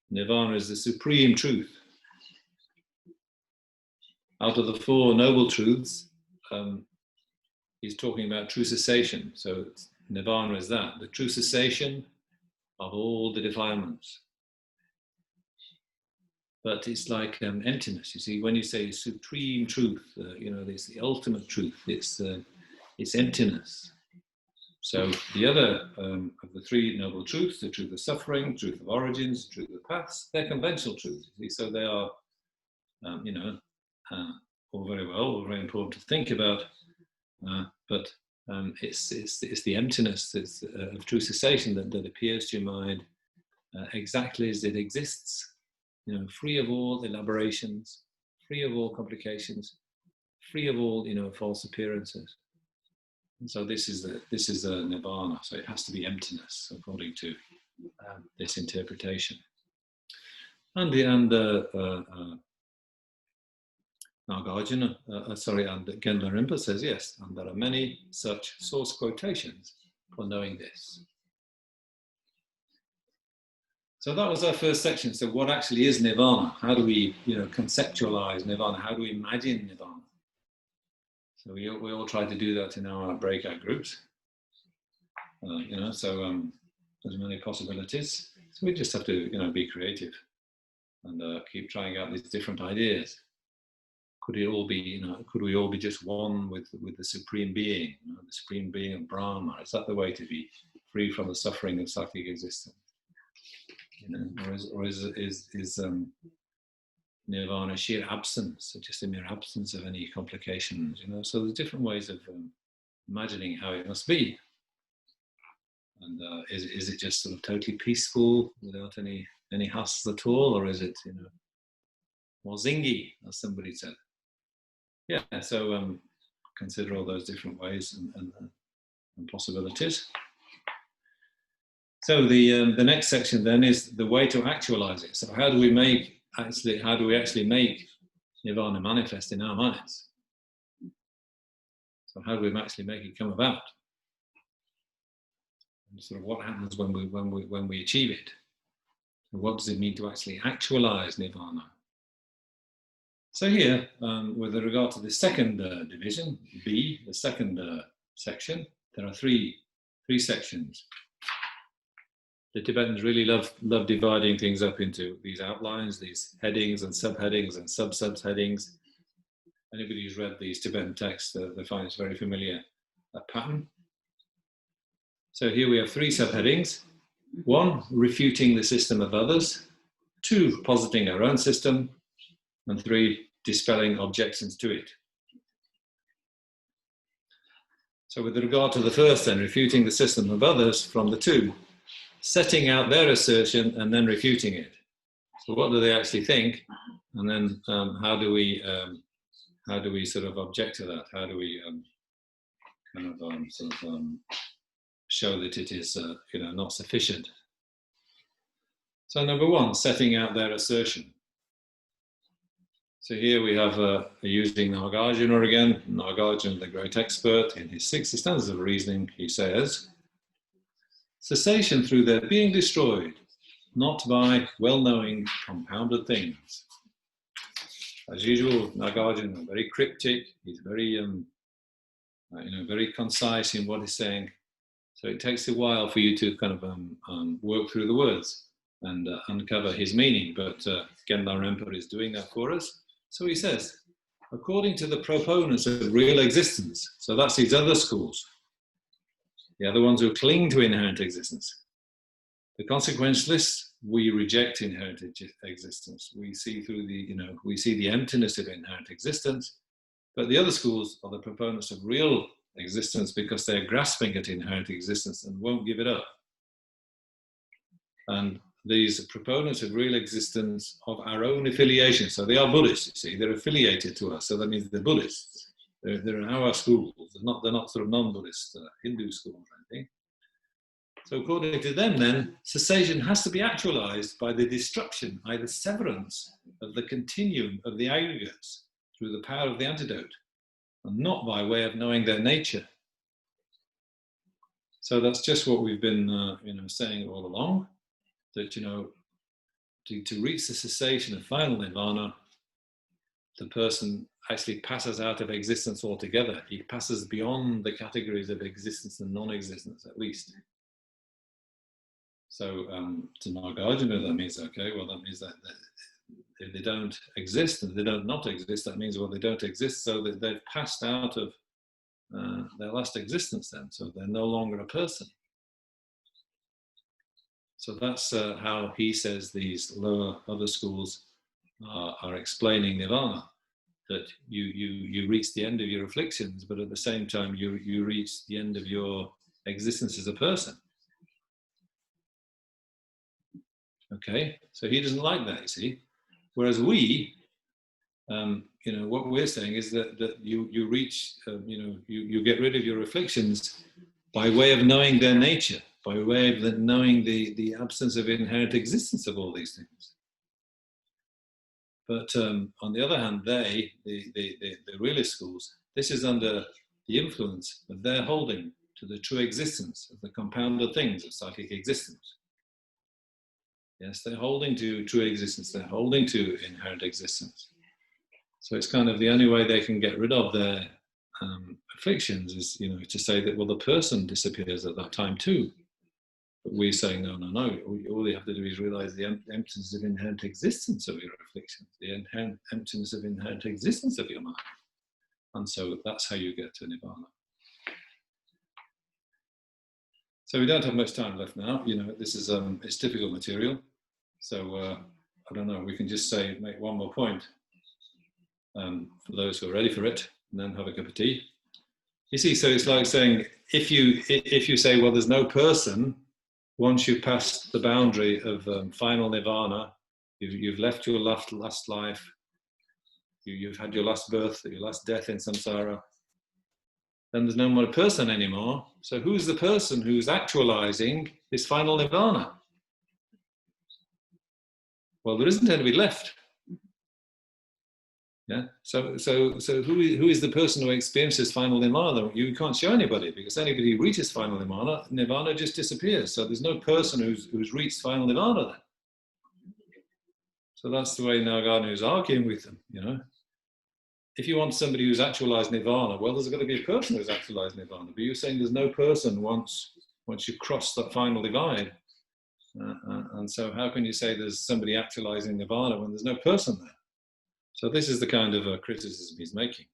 Nirvana is the supreme truth. Out of the four noble truths, he's talking about true cessation. So Nirvana is that, the true cessation of all the defilements. But it's like emptiness. You see, when you say supreme truth, you know, it's the ultimate truth. It's emptiness. So the other of the three noble truths, the truth of suffering, truth of origins, truth of paths, they're conventional truths. You see? So they are, you know, all very well, all very important to think about. But it's the emptiness of true cessation that appears to your mind exactly as it exists. You know, free of all elaborations, free of all complications, free of all, you know, false appearances. And so this is the nirvana. So it has to be emptiness, according to this interpretation. And Nagarjuna, and Gen Lamrimpa says yes, and there are many such source quotations for knowing this. So that was our first section. So what actually is nirvana? How do we, you know, conceptualize nirvana? How do we imagine nirvana? So we all try to do that in our breakout groups. You know, so there's many possibilities. So we just have to, you know, be creative and keep trying out these different ideas. Could it all be, you know, could we all be just one with the supreme being, you know, the supreme being of Brahma? Is that the way to be free from the suffering of psychic existence? You know, or is nirvana sheer absence, or just a mere absence of any complications? You know, so there's different ways of imagining how it must be. And is it just sort of totally peaceful without any hassles at all, or is it, you know, more zingy, as somebody said? Yeah. So consider all those different ways and possibilities. So the next section then is the way to actualize it. So how do we actually make Nirvana manifest in our minds. So how do we actually make it come about? And sort of what happens when we achieve it? And what does it mean to actually actualize Nirvana? So here, with regard to the second division, B, the second section, there are three sections. The Tibetans really love dividing things up into these outlines, these headings and subheadings and sub-subheadings. Anybody who's read these Tibetan texts, they find it's very familiar pattern. So here we have three subheadings. 1, refuting the system of others. 2, positing our own system. And 3, dispelling objections to it. So with regard to the first then, refuting the system of others, from the 2, setting out their assertion and then refuting it. So what do they actually think? And then how do we sort of object to that? How do we show that it is not sufficient? So number 1, setting out their assertion. So here we have using Nagarjuna again. Nagarjuna, the great expert, in his 60 standards of reasoning, he says, cessation through their being destroyed, not by well-knowing compounded things. As usual, Nagarjuna, very cryptic. He's very, very concise in what he's saying. So it takes a while for you to kind of work through the words and uncover his meaning. But Gen Lamrimpa is doing that for us. So he says, according to the proponents of real existence, so that's these other schools, the other ones who cling to inherent existence. The consequentialists, we reject inherent existence. We see through we see the emptiness of inherent existence. But the other schools are the proponents of real existence because they're grasping at inherent existence and won't give it up. And these proponents of real existence of our own affiliation, so they are Buddhists, you see, they're affiliated to us, so that means they're Buddhists. They're in our schools, they're not sort of non-Buddhist Hindu schools or anything. So according to them then, cessation has to be actualized by the destruction, either severance of the continuum of the aggregates through the power of the antidote, and not by way of knowing their nature. So that's just what we've been saying all along, that to reach the cessation of final nirvana, the person actually passes out of existence altogether. He passes beyond the categories of existence and non-existence, at least. So to Nagarjuna, that means, okay, well, that means that if they don't exist and they don't not exist, that means, well, they don't exist, so that they've passed out of their last existence then, so they're no longer a person. So that's how he says these lower other schools are explaining nirvana, that you reach the end of your afflictions, but at the same time you reach the end of your existence as a person. Okay, so he doesn't like that, you see. Whereas we, what we're saying is that you reach, you get rid of your afflictions by way of knowing their nature, by way of knowing the absence of inherent existence of all these things. But on the other hand, the realist schools, this is under the influence of their holding to the true existence of the compounded things of psychic existence. Yes, they're holding to true existence, they're holding to inherent existence. So it's kind of the only way they can get rid of their afflictions is, to say that, well, the person disappears at that time too. But we're saying, no. All you have to do is realize the emptiness of inherent existence of your afflictions, the inherent emptiness of inherent existence of your mind. And so that's how you get to Nirvana. So we don't have much time left now. This is it's difficult material. So I don't know. We can just make one more point for those who are ready for it, and then have a cup of tea. You see, so it's like saying if you say, well, there's no person once you pass the boundary of final nirvana, you've left your last life, you've had your last birth, your last death in samsara. Then there's no more person anymore. So who's the person who's actualizing this final nirvana? Well, there isn't anybody left. Yeah. So who is the person who experiences final nirvana? You can't show anybody, because anybody who reaches final nirvana just disappears. So there's no person who's reached final nirvana then. So that's the way Nagarjuna is arguing with them. You know, if you want somebody who's actualized nirvana, well, there's got to be a person who's actualized nirvana. But you're saying there's no person once you cross that final divide. And so how can you say there's somebody actualizing nirvana when there's no person there? So this is the kind of criticism he's making.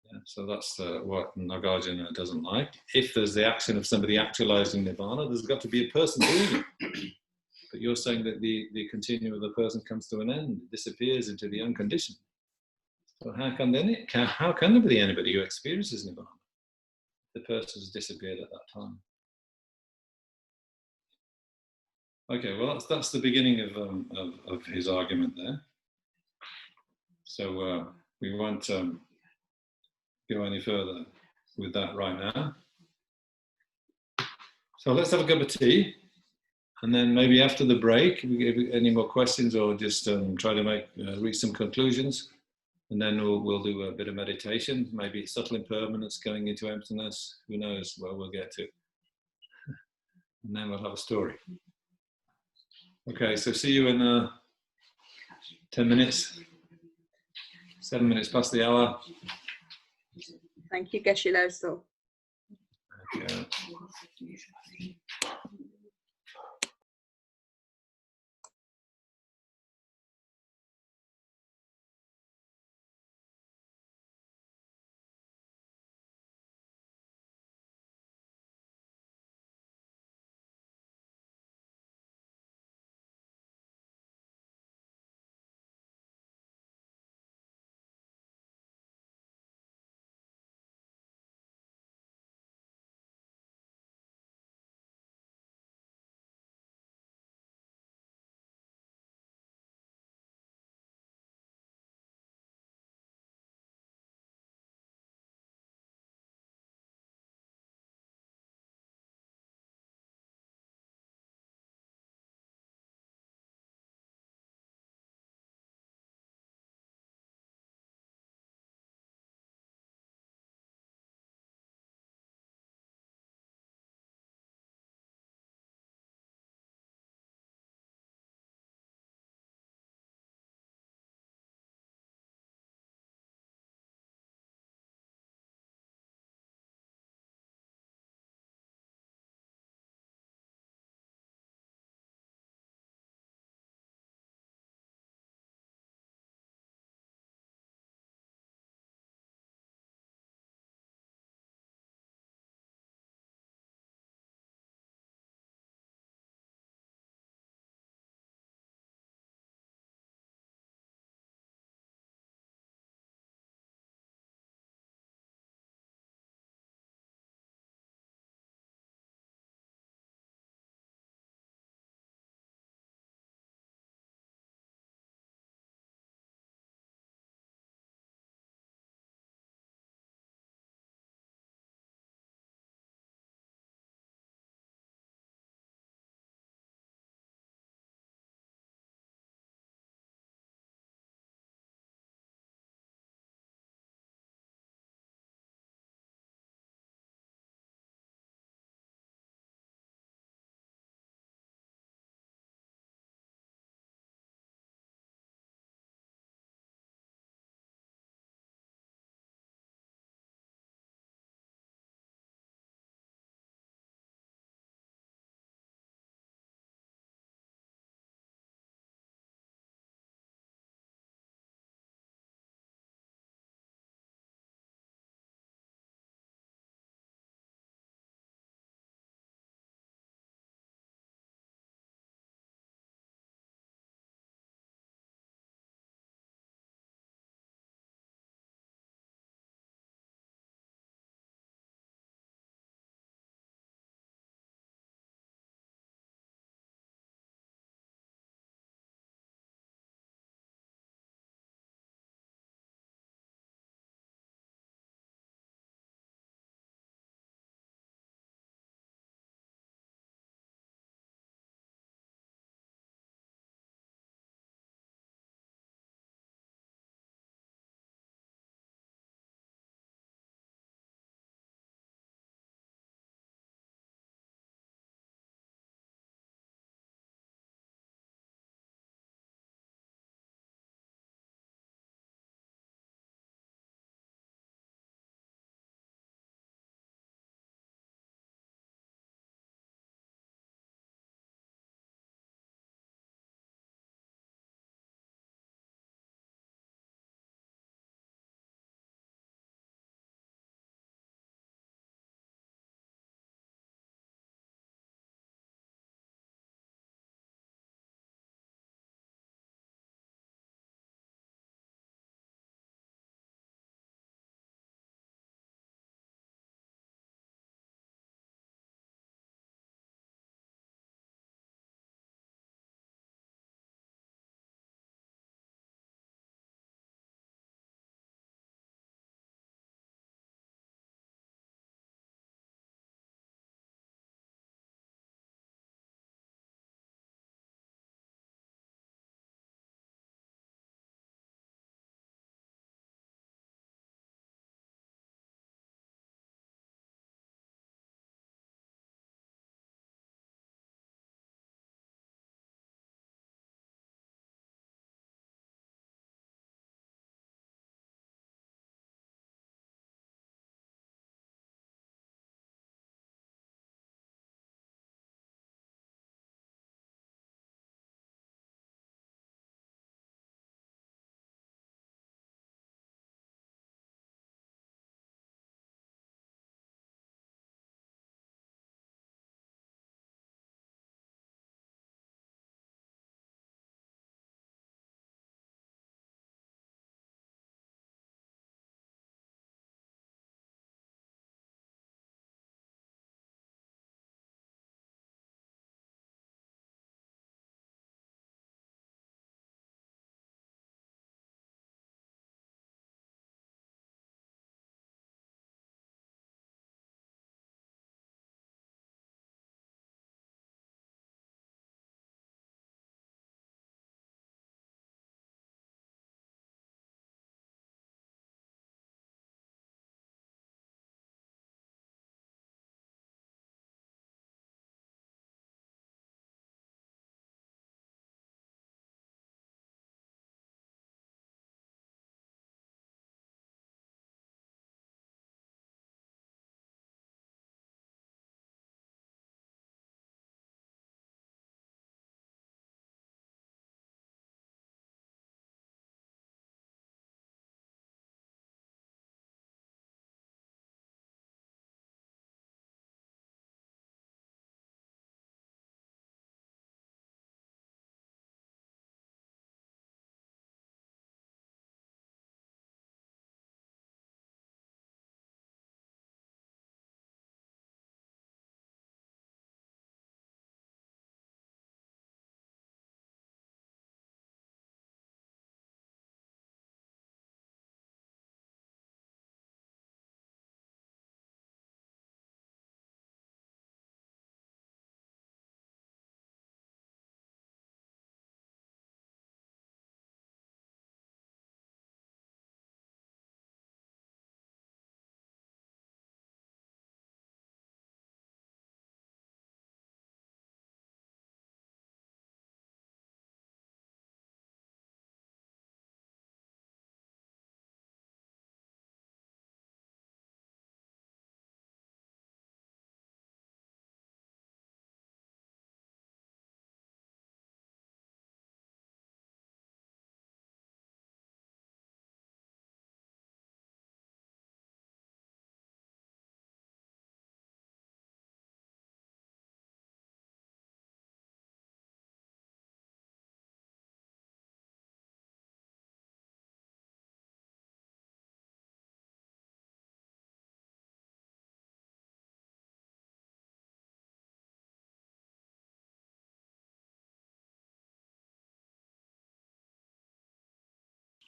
Yeah, so that's what Nagarjuna doesn't like. If there's the action of somebody actualizing nirvana, there's got to be a person doing it. But you're saying that the continuum of the person comes to an end, disappears into the unconditioned. So how can there be anybody who experiences nirvana? The person has disappeared at that time. Okay, well that's the beginning of his argument there. So we won't go any further with that right now. So let's have a cup of tea, and then maybe after the break, we give any more questions or just try to reach some conclusions, and then we'll do a bit of meditation, maybe subtle impermanence, going into emptiness. Who knows where we'll get to, and then we'll have a story. Okay, so see you in 10 minutes. 7 minutes past the hour. Thank you, Geshe Losel. Okay.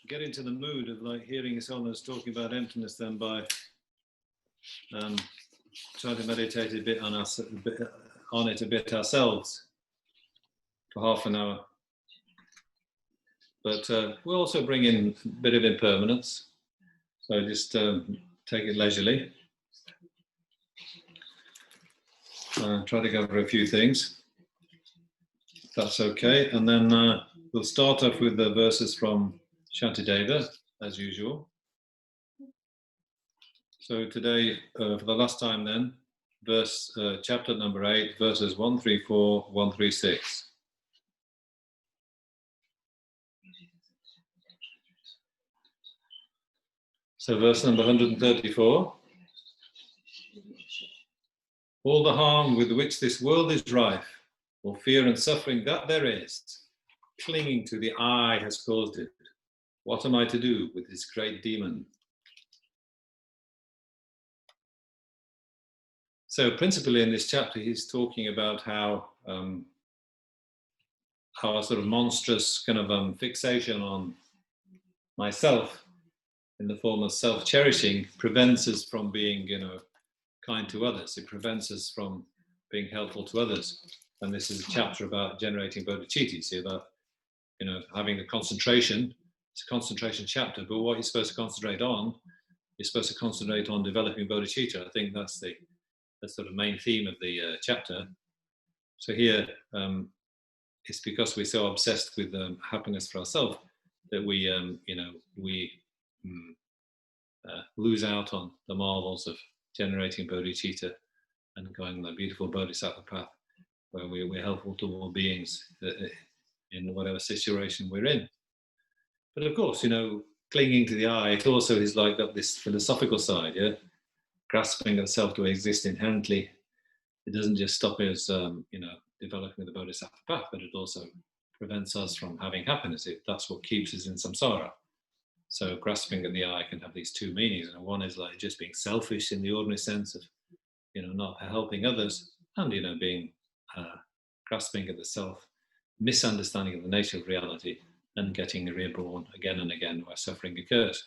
get into the mood of like hearing His Holiness talking about emptiness, then by trying to meditate a bit on us, a bit ourselves for half an hour. But we'll also bring in a bit of impermanence. So just take it leisurely. Try to cover a few things. That's okay. And then we'll start off with the verses from Shantideva, as usual. So today, for the last time then, chapter number 8, verses 134, 136. So verse number 134. All the harm with which this world is rife, or fear and suffering that there is, clinging to the I has caused it. What am I to do with this great demon? So principally in this chapter, he's talking about how a sort of monstrous kind of fixation on myself in the form of self-cherishing prevents us from being, kind to others. It prevents us from being helpful to others. And this is a chapter about generating bodhicitta. See, about having the concentration. It's a concentration chapter, but what you're supposed to concentrate on, you're supposed to concentrate on developing bodhicitta. I think that's the sort of main theme of the chapter. So here, it's because we're so obsessed with happiness for ourselves that we lose out on the marvels of generating bodhicitta and going the beautiful bodhisattva path, where we're helpful to all beings in whatever situation we're in. But of course, clinging to the I, it also is like got this philosophical side, yeah? Grasping at self to exist inherently. It doesn't just stop us, developing the bodhisattva path, but it also prevents us from having happiness. That's what keeps us in samsara. So grasping at the I can have these two meanings. And one is like just being selfish in the ordinary sense of, not helping others, and, being grasping at the self, misunderstanding of the nature of reality, and getting reborn again and again where suffering occurs.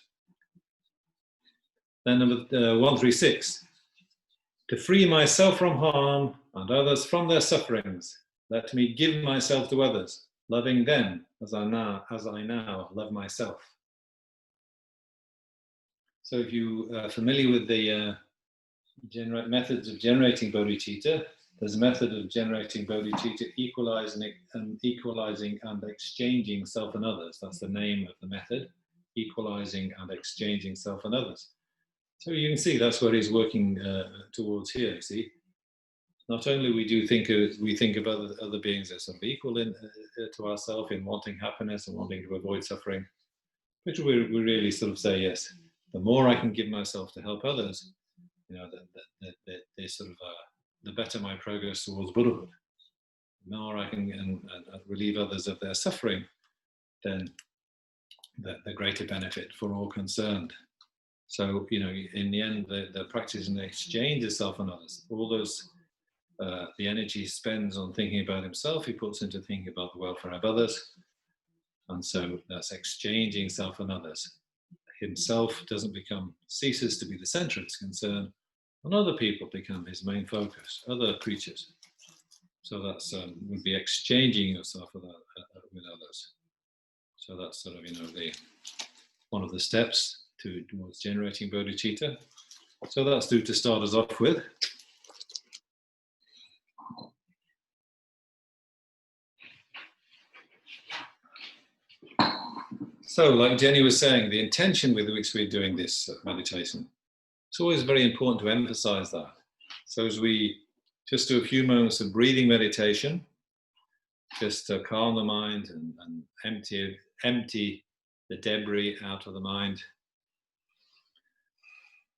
Then number 136, to free myself from harm and others from their sufferings, let me give myself to others, loving them as I now love myself. So if you are familiar with the methods of generating bodhicitta, there's a method of generating bodhicitta equalizing and exchanging self and others. That's the name of the method, equalizing and exchanging self and others. So you can see that's what he's working towards here. You see, not only we think of other beings as sort of equal to ourselves in wanting happiness and wanting to avoid suffering, but we really sort of say, yes, the more I can give myself to help others, the better my progress towards Buddhahood. The more I can and relieve others of their suffering, then the greater benefit for all concerned. So, in the end, the practice and the exchange of self and others, all those, the energy he spends on thinking about himself, he puts into thinking about the welfare of others. And so that's exchanging self and others. Himself ceases to be the center of his concern, and other people become his main focus, other creatures. So that's would be exchanging yourself with others. So that's sort of one of the steps towards generating bodhicitta. So that's due to start us off with. So, like Jenny was saying, the intention with which we're doing this meditation, it's always very important to emphasize that. So as we just do a few moments of breathing meditation, just to calm the mind and empty the debris out of the mind,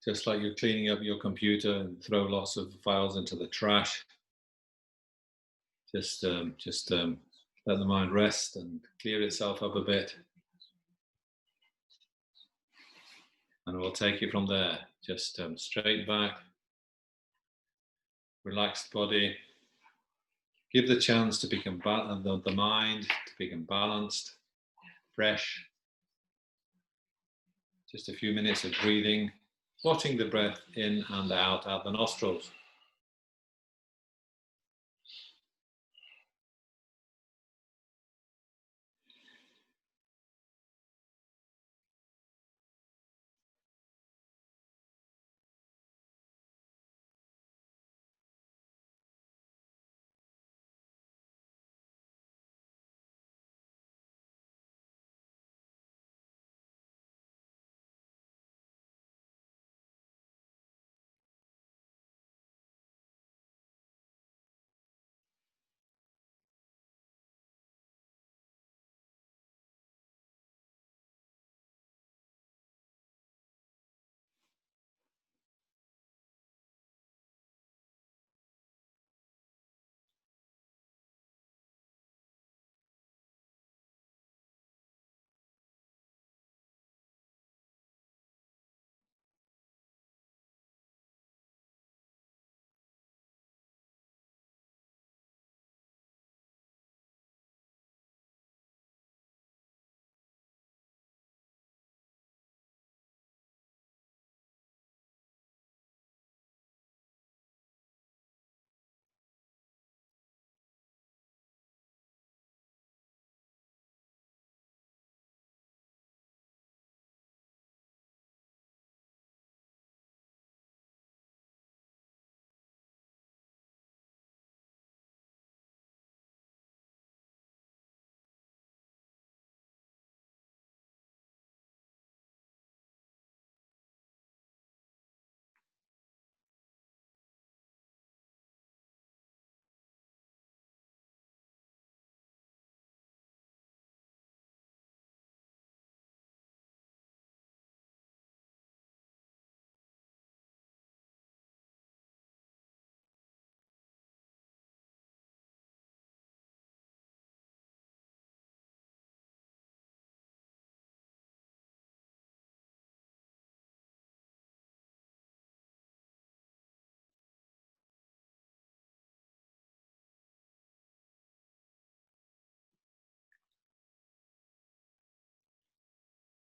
just like you're cleaning up your computer and throw lots of files into the trash. Just let the mind rest and clear itself up a bit. And we'll take it from there. Just straight back, relaxed body. Give the chance to become the mind to become balanced, fresh, Just a few minutes of breathing, watching the breath in and out the nostrils.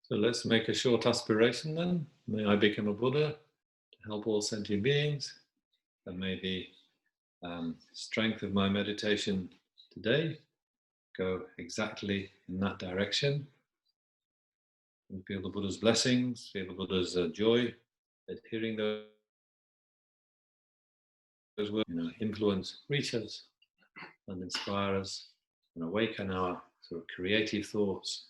So let's make a short aspiration then. May I become a Buddha to help all sentient beings. And may the strength of my meditation today go exactly in that direction. And feel the Buddha's blessings, feel the Buddha's joy at hearing those words, influence, reach us and inspire us and awaken our sort of creative thoughts.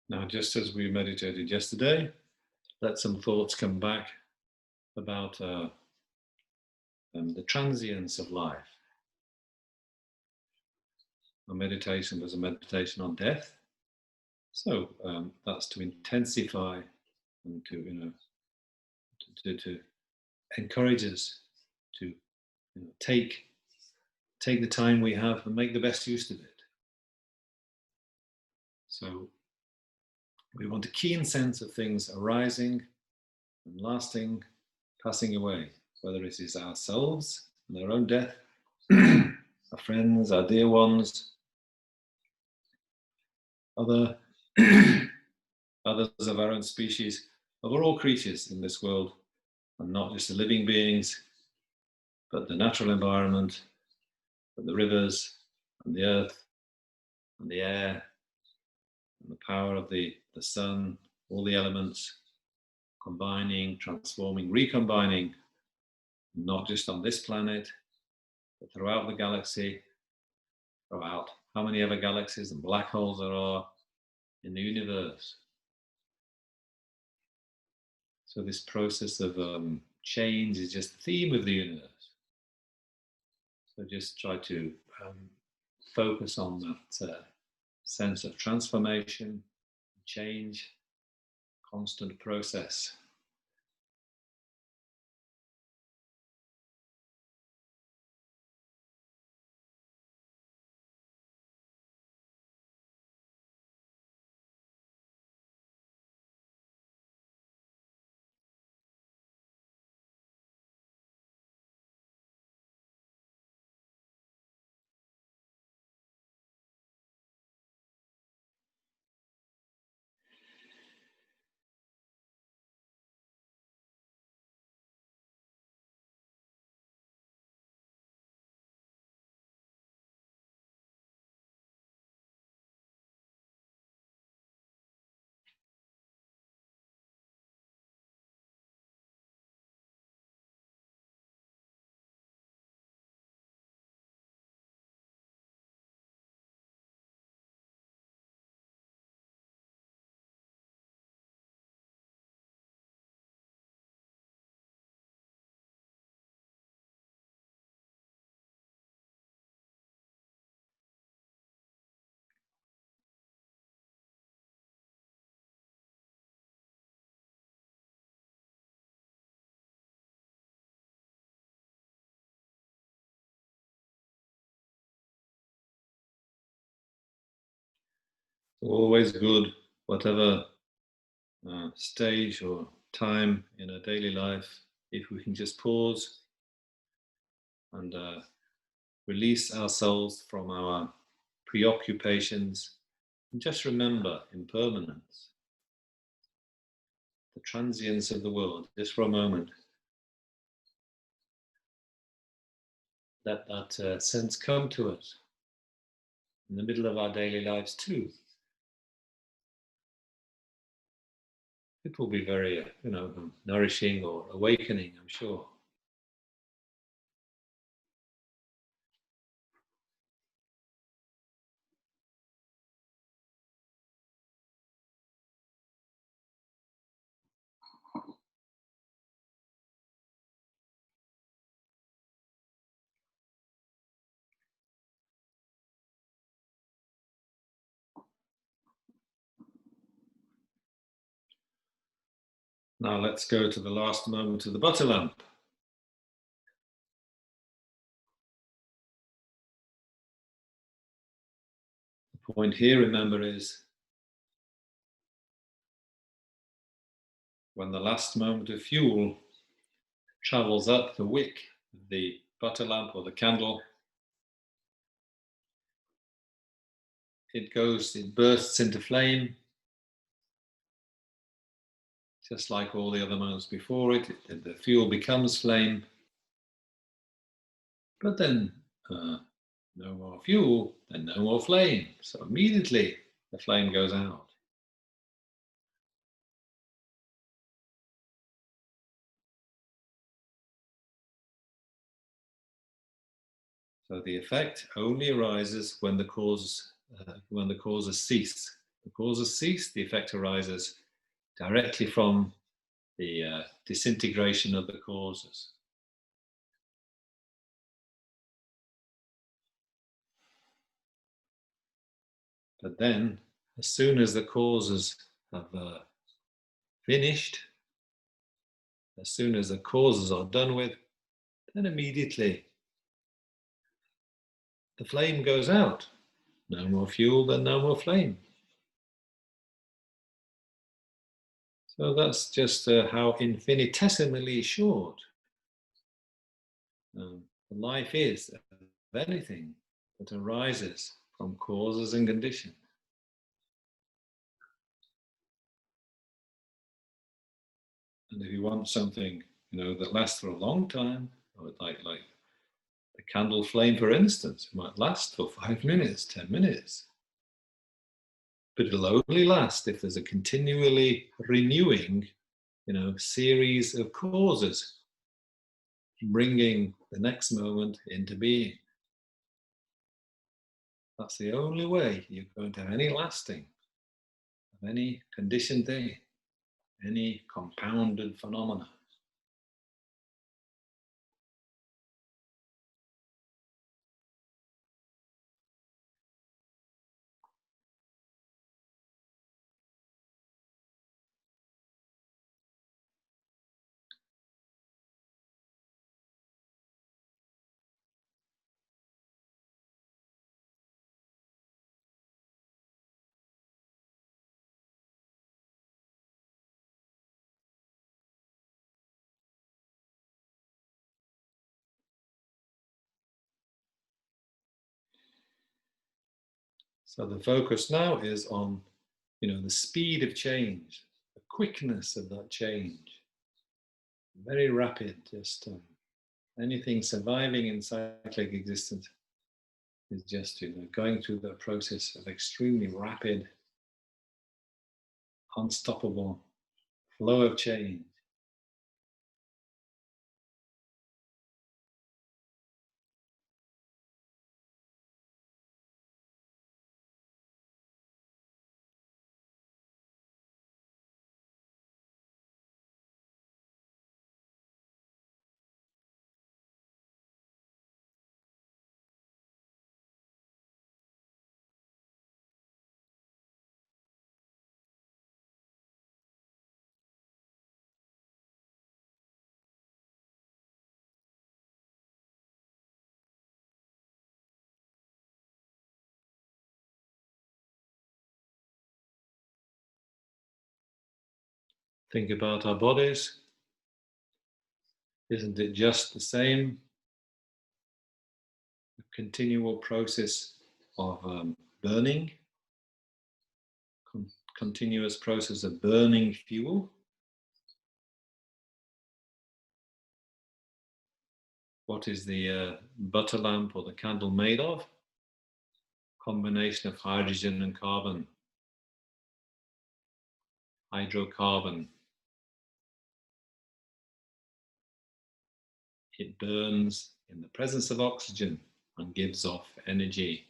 Now, just as we meditated yesterday, let some thoughts come back about the transience of life. Our meditation was a meditation on death, so that's to intensify and to encourage us to take the time we have and make the best use of it. So we want a keen sense of things arising and lasting, passing away, whether it is ourselves and our own death, our friends, our dear ones, others of our own species, of all creatures in this world, and not just the living beings, but the natural environment, but the rivers, and the earth, and the air, and the power of the sun, all the elements, combining, transforming, recombining, not just on this planet, but throughout the galaxy, throughout how many other galaxies and black holes there are in the universe. So this process of change is just the theme of the universe. So just try to focus on that sense of transformation, change, constant process. Always good, whatever stage or time in our daily life, if we can just pause and release ourselves from our preoccupations and just remember impermanence, the transience of the world, just for a moment. Let that sense come to us in the middle of our daily lives too. It will be very, nourishing or awakening, I'm sure. Now let's go to the last moment of the butter lamp. The point here, remember, is when the last moment of fuel travels up the wick of the butter lamp or the candle, it bursts into flame, just like all the other moments before it. The fuel becomes flame, but then no more fuel, then no more flame. So immediately the flame goes out. So the effect only arises when the causes cease. The causes cease, the effect arises directly from the disintegration of the causes. But then, as soon as the causes have finished, as soon as the causes are done with, then immediately the flame goes out. No more fuel, then no more flame. So that's just how infinitesimally short life is of anything that arises from causes and conditions. And if you want something, that lasts for a long time, or like the candle flame, for instance, it might last for 5 minutes, 10 minutes. But it'll only last if there's a continually renewing, series of causes bringing the next moment into being. That's the only way you're going to have any lasting of any conditioned thing, any compounded phenomena. So the focus now is on, the speed of change, the quickness of that change. Very rapid, just anything surviving in cyclic existence is just, going through the process of extremely rapid, unstoppable flow of change. Think about our bodies. Isn't it just the same? A continual process of burning, continuous process of burning fuel. What is the butter lamp or the candle made of? Combination of hydrogen and carbon. Hydrocarbon. It burns in the presence of oxygen and gives off energy.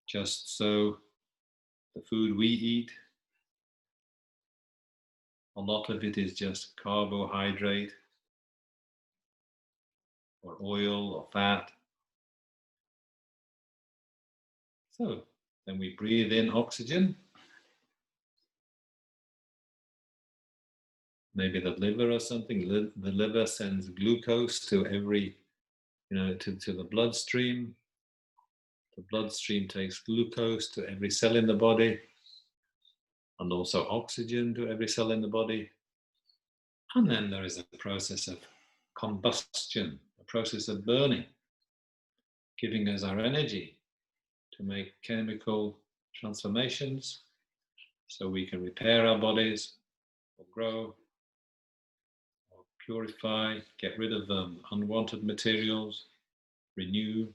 Just so the food we eat, a lot of it is just carbohydrate or oil or fat. So then we breathe in oxygen. Maybe the liver or something. The liver sends glucose to every, to the bloodstream. The bloodstream takes glucose to every cell in the body, and also oxygen to every cell in the body. And then there is a process of combustion, a process of burning, giving us our energy to make chemical transformations so we can repair our bodies or grow or purify, get rid of unwanted materials, renew.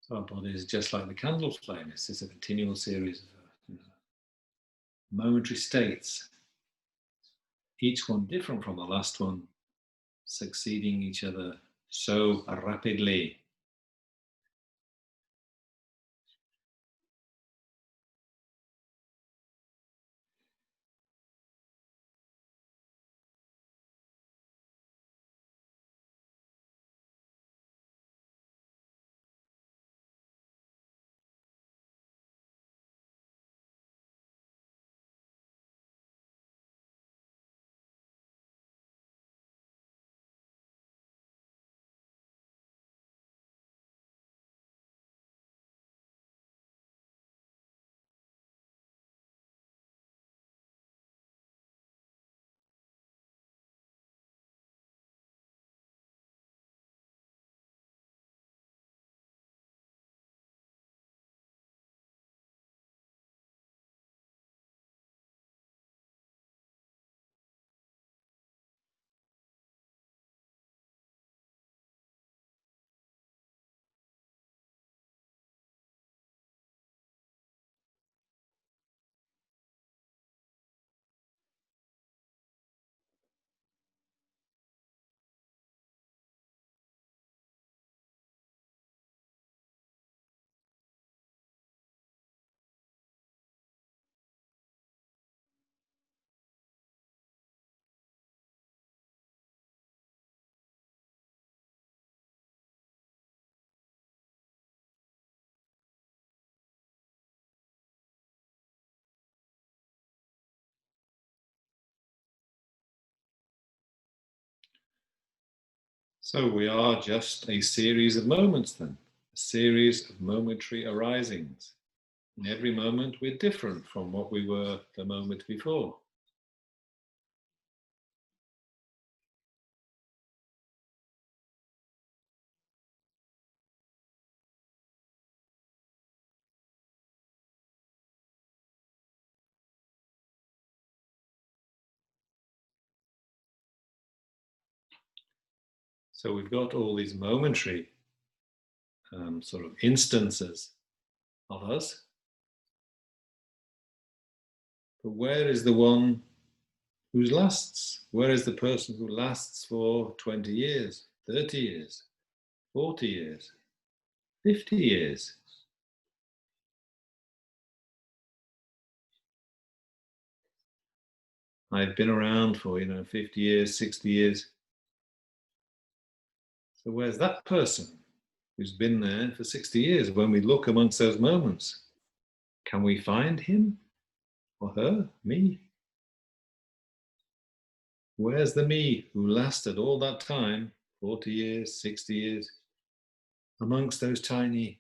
So our body is just like the candle flame. It's just a continual series of momentary states, each one different from the last one, succeeding each other so rapidly. So we are just a series of moments then, a series of momentary arisings. In every moment we're different from what we were the moment before. So we've got all these momentary sort of instances of us. But where is the one who lasts? Where is the person who lasts for 20 years, 30 years, 40 years, 50 years? I've been around for, 50 years, 60 years. So where's that person who's been there for 60 years? When we look amongst those moments, can we find him or her, me? Where's the me who lasted all that time, 40 years, 60 years, amongst those tiny,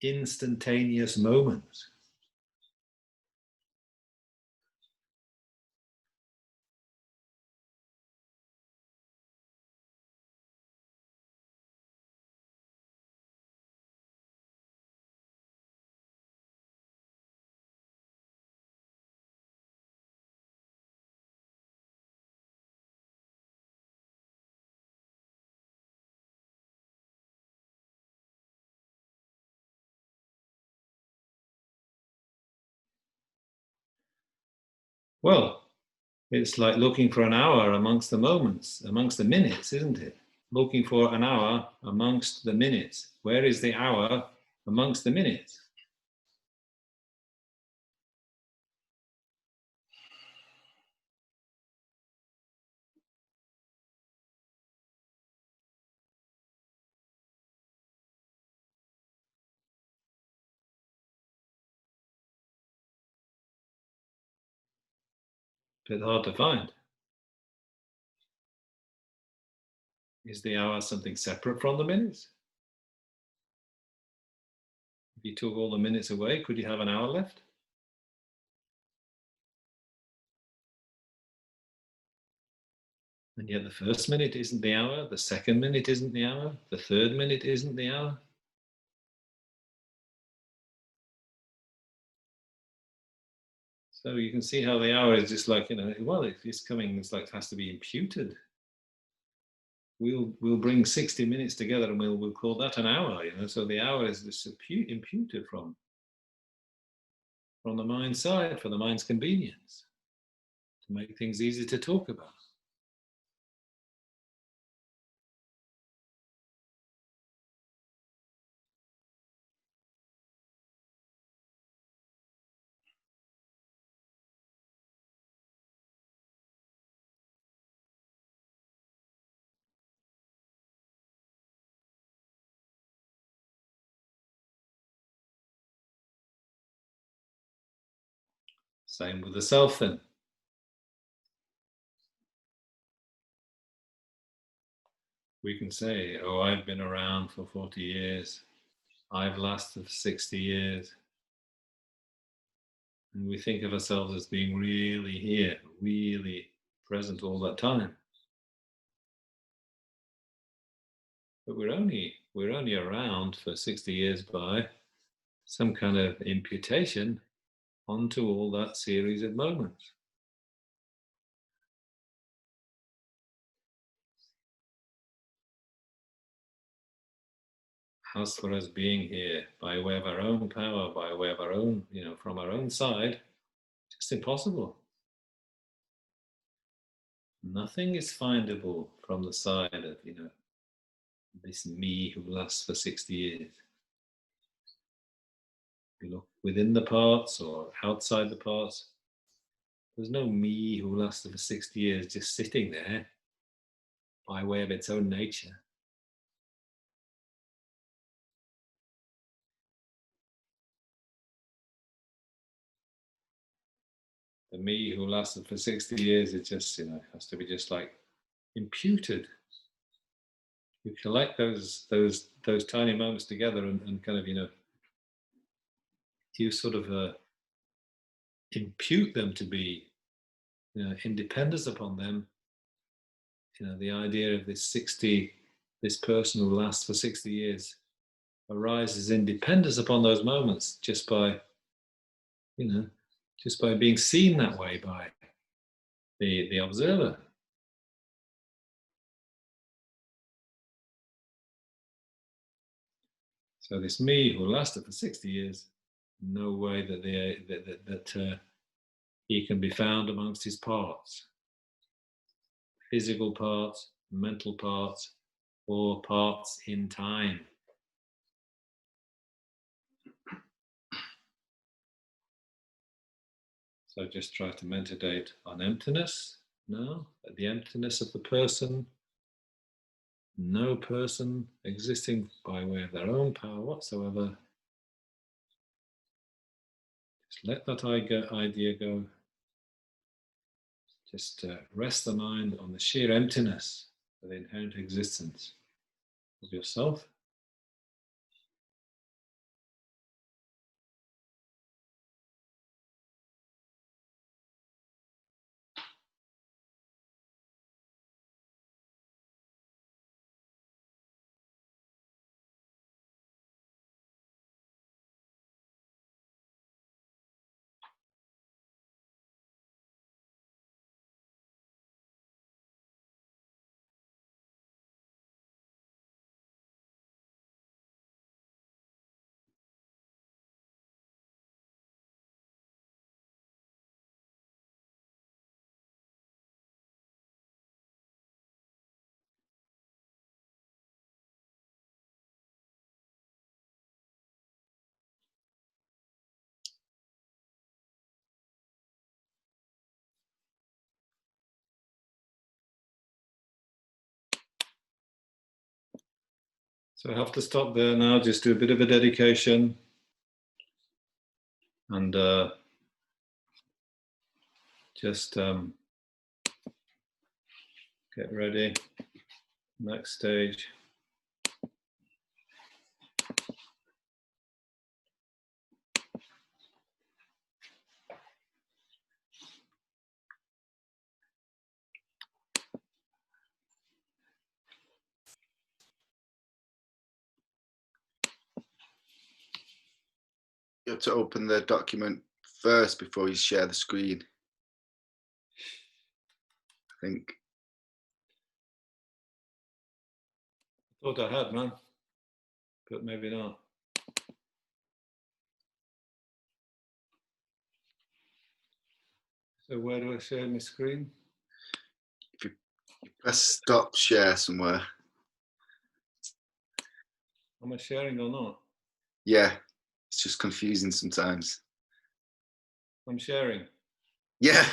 instantaneous moments? Well, it's like looking for an hour amongst the moments, amongst the minutes, isn't it? Looking for an hour amongst the minutes. Where is the hour amongst the minutes? Bit hard to find. Is the hour something separate from the minutes? If you took all the minutes away, could you have an hour left? And yet the first minute isn't the hour, the second minute isn't the hour, the third minute isn't the hour. So you can see how the hour is just like, well, it's coming, it's like it has to be imputed. We'll bring 60 minutes together and we'll call that an hour, so the hour is just imputed from the mind's side, for the mind's convenience, to make things easy to talk about. Same with the self then. We can say, oh, I've been around for 40 years. I've lasted 60 years. And we think of ourselves as being really here, really present all that time. But we're only around for 60 years by some kind of imputation onto all that series of moments. As for us being here by way of our own power, by way of our own, from our own side, just impossible. Nothing is findable from the side of, this me who lasts for 60 years. You look within the parts or outside the parts, there's no me who lasted for 60 years just sitting there by way of its own nature. The me who lasted for 60 years, it just, has to be just like imputed you collect those tiny moments together and kind of, you sort of impute them to be, independence upon them. The idea of this person who lasts for 60 years arises in dependence upon those moments just by being seen that way by the observer. So this me who lasted for 60 years, no way that he can be found amongst his parts, physical parts, mental parts, or parts in time. So just try to meditate on emptiness now, at the emptiness of the person, no person existing by way of their own power whatsoever. Just let that idea go. Just rest the mind on the sheer emptiness of the inherent existence of yourself. So I have to stop there now, just do a bit of a dedication and just get ready. Next stage. You have to open the document first before you share the screen, I think. I thought I had, man, but maybe not. So where do I share my screen? If you press stop share somewhere. Am I sharing or not? Yeah, it's just confusing sometimes. I'm sharing. Yeah,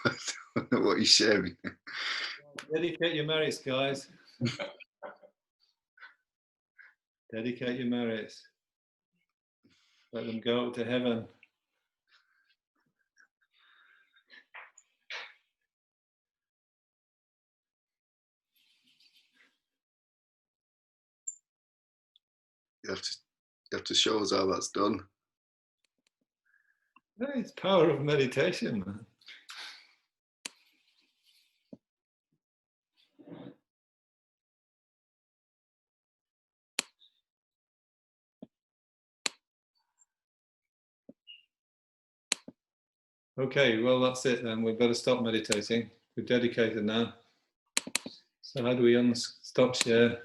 I don't know what you're sharing. Dedicate your merits, guys. Dedicate your merits. Let them go to heaven. You have to show us how that's done. Hey, it's power of meditation, man. Okay, well, that's it then. We've got to stop meditating. We're dedicated now. So how do we stop share?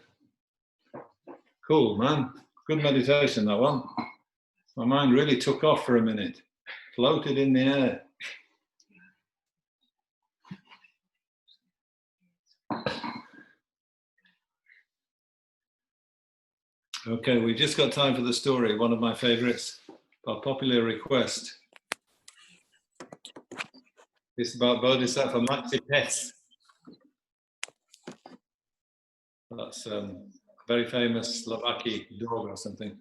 Cool, man. Good meditation, that one. My mind really took off for a minute. Floated in the air. Okay, we just got time for the story, one of my favorites, by popular request. It's about Bodhisattva Maxipes. That's a very famous Slovaki dog or something.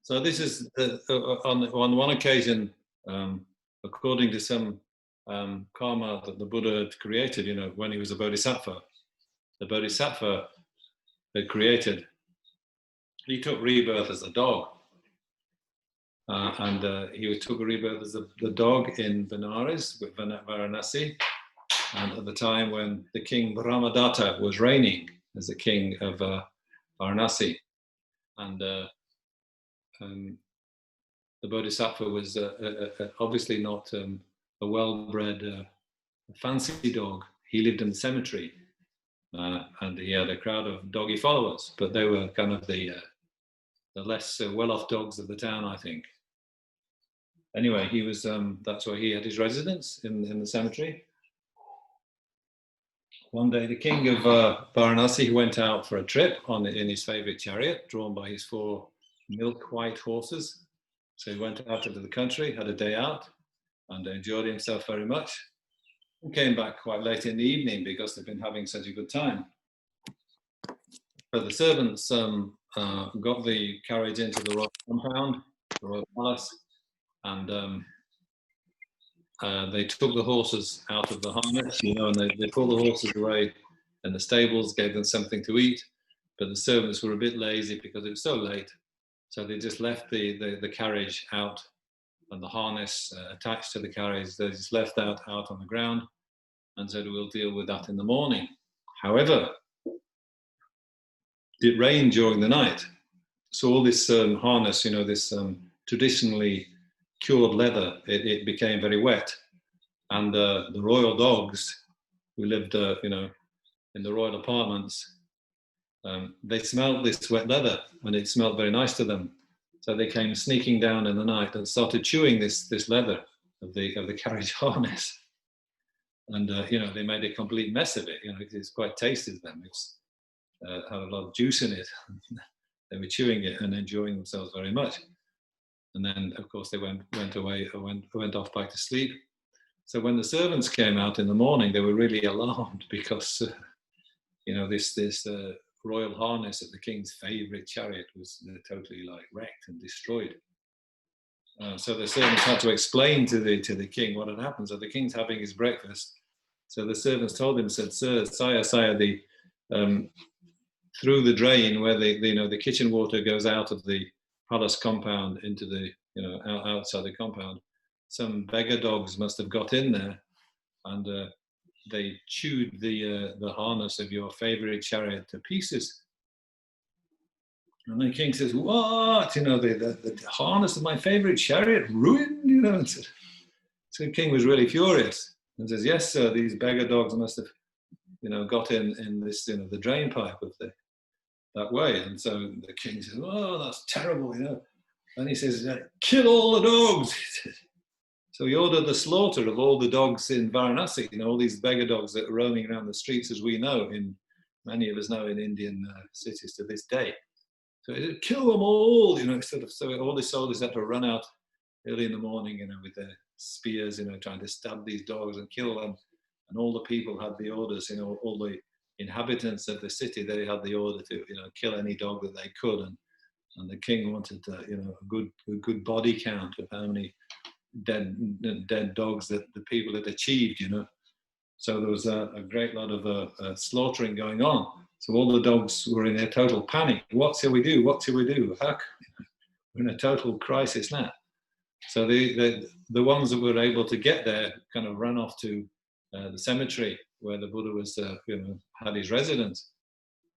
So this is on one occasion, according to some karma that the Buddha had created, when he was a Bodhisattva, the Bodhisattva had created, he took rebirth as a dog. He took a rebirth as the dog in Benares with Varanasi, and at the time when the king Brahmadatta was reigning as the king of Varanasi. And the Bodhisattva was obviously not a well-bred fancy dog. He lived in the cemetery, and he had a crowd of doggy followers, but they were kind of the less well-off dogs of the town, I think. Anyway, he was that's where he had his residence, in the cemetery. One day, the king of Varanasi went out for a trip in his favorite chariot, drawn by his 4 milk-white horses. So he went out into the country, had a day out, and enjoyed himself very much. And came back quite late in the evening because they've been having such a good time. But the servants got the carriage into the royal compound, the royal palace, and they took the horses out of the harness, and they pulled the horses away in the stables, gave them something to eat. But the servants were a bit lazy because it was so late. So they just left the carriage out and the harness attached to the carriage. They just left that out on the ground and said, we'll deal with that in the morning. However, it rained during the night. So all this harness, this traditionally cured leather, it became very wet. And the royal dogs who lived, in the royal apartments, they smelled this wet leather, and it smelled very nice to them. So they came sneaking down in the night and started chewing this leather of the carriage harness. And they made a complete mess of it. It's quite tasty to them. It's had a lot of juice in it. They were chewing it and enjoying themselves very much. And then, of course, they went off back to sleep. So when the servants came out in the morning, they were really alarmed because, this royal harness of the king's favorite chariot was totally wrecked and destroyed. So the servants had to explain to the king what had happened. So the king's having his breakfast. So the servants told him, said, "Sir, sire, through the drain where the kitchen water goes out of the palace compound into the outside the compound, some beggar dogs must have got in there, and they chewed the harness of your favorite chariot to pieces." And the king says, "What? The harness of my favorite chariot ruined?" So the king was really furious and says, "Yes, sir, these beggar dogs must have got in this the drain pipe of that way." And so the king says, "Oh, that's terrible, And he says, "Kill all the dogs." So he ordered the slaughter of all the dogs in Varanasi, all these beggar dogs that are roaming around the streets, as we know, many of us know in Indian cities to this day. So he said, "Kill them all," so all the soldiers had to run out early in the morning, with their spears, trying to stab these dogs and kill them. And all the people had the orders, all the inhabitants of the city, they had the order to, kill any dog that they could. And the king wanted, a good body count of how many dead dogs that the people had achieved, So there was a great lot of slaughtering going on. So all the dogs were in a total panic. What shall we do? What shall we do? We're in a total crisis now. So the ones that were able to get there kind of ran off to the cemetery where the Buddha was, had his residence.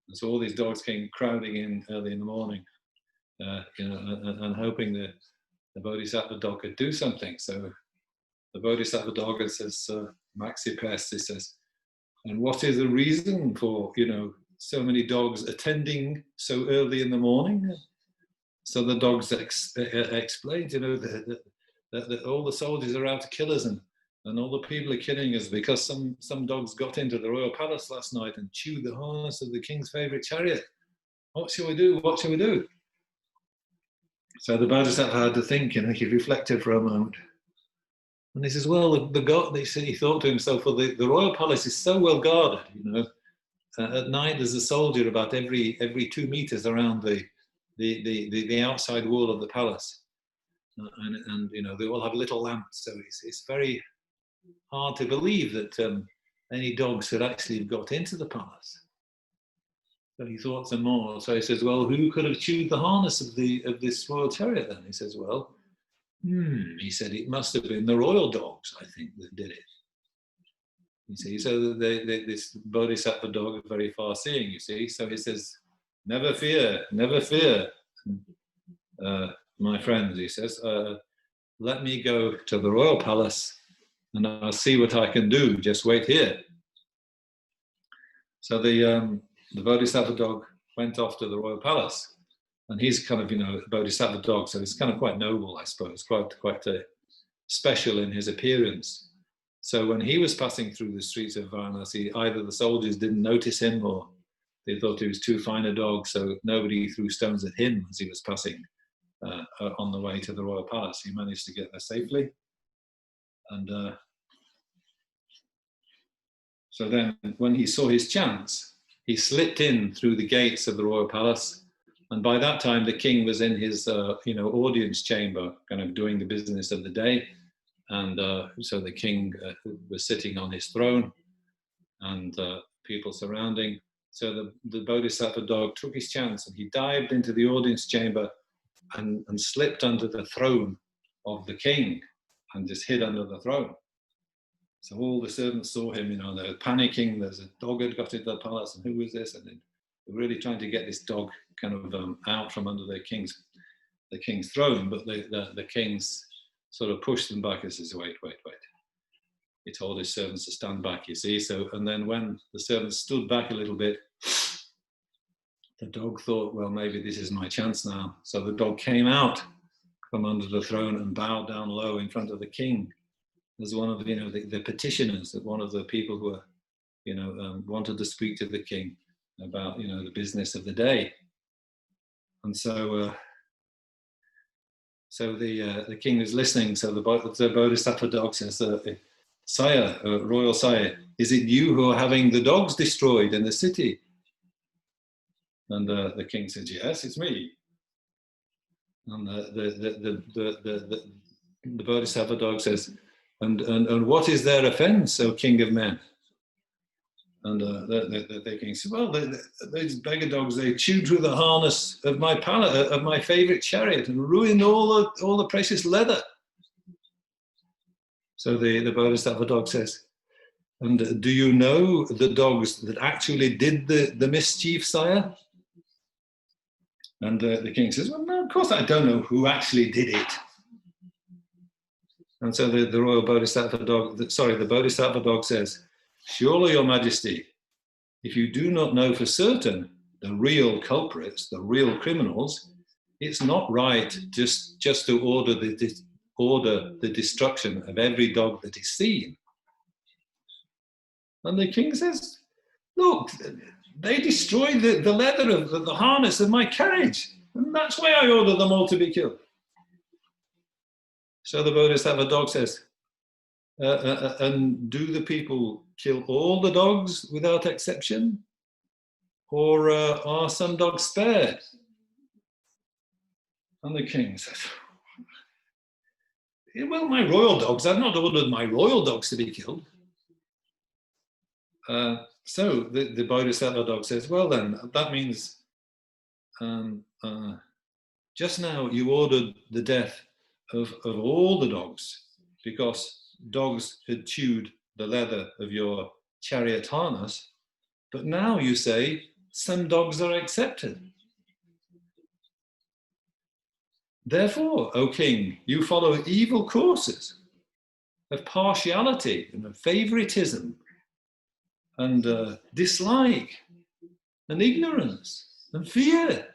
And so all these dogs came crowding in early in the morning, and hoping that the Bodhisattva dog could do something. So the Bodhisattva dog says, Maxi Pest, he says, "And what is the reason for, so many dogs attending so early in the morning?" So the dogs explained, that all the soldiers are out to kill us, and all the people are killing us because some dogs got into the royal palace last night and chewed the harness of the king's favorite chariot. What shall we do? What shall we do? So the Bodhisattva had to think, he reflected for a moment. And he says, well, he thought to himself, well, the royal palace is so well guarded, at night there's a soldier about every 2 meters around the outside wall of the palace. And they all have little lamps, so it's very hard to believe that any dogs had actually got into the palace. So he thought some more. So he says, well, who could have chewed the harness of this royal chariot then? He says, well, he said, it must have been the royal dogs, I think, that did it. You see, so this bodhisattva dog is very far-seeing, you see. So he says, never fear, my friends, he says, let me go to the royal palace and I'll see what I can do. Just wait here. So the bodhisattva dog went off to the royal palace, and he's kind of, a bodhisattva dog, so he's kind of quite noble, I suppose, quite special in his appearance. So when he was passing through the streets of Varanasi, either the soldiers didn't notice him or they thought he was too fine a dog, so nobody threw stones at him as he was passing on the way to the royal palace. He managed to get there safely. And so then when he saw his chance, he slipped in through the gates of the royal palace. And by that time, the king was in his audience chamber, kind of doing the business of the day. And so the king was sitting on his throne and people surrounding. So the bodhisattva dog took his chance and he dived into the audience chamber and slipped under the throne of the king and just hid under the throne. So all the servants saw him, they were panicking. There's a dog had got into the palace, and who was this? And they were really trying to get this dog kind of out from under the king's throne. But the king's sort of pushed them back and says, wait. He told his servants to stand back, you see. So, and then when the servants stood back a little bit, the dog thought, well, maybe this is my chance now. So the dog came out from under the throne and bowed down low in front of the king as one of the petitioners, that one of the people who were, wanted to speak to the king about the business of the day. And so the king is listening. So the bodhisattva dog says, Sire, royal sire, is it you who are having the dogs destroyed in the city? And the king says, yes, it's me. And the bodhisattva dog says, and what is their offense, O king of men? And the king says, well, these beggar dogs, they chewed through the harness of my favorite chariot and ruined all the precious leather. So the bodhisattva dog says, and do you know the dogs that actually did the mischief, sire? And the king says, well, no, of course I don't know who actually did it. And so the royal bodhisattva dog, the bodhisattva dog says, surely, your majesty, if you do not know for certain the real culprits, the real criminals, it's not right just to order the destruction of every dog that is seen. And the king says, look, they destroyed the leather of the harness of my carriage, and that's why I ordered them all to be killed. So the bodhisattva dog says, and do the people kill all the dogs without exception? Or are some dogs spared? And the king says, well, my royal dogs, I've not ordered my royal dogs to be killed. So the bodhisattva dog says, well then, that means just now you ordered the death of all the dogs because dogs had chewed the leather of your chariot harness, but now you say some dogs are accepted. Therefore, O king, you follow evil courses of partiality and of favoritism and dislike and ignorance and fear.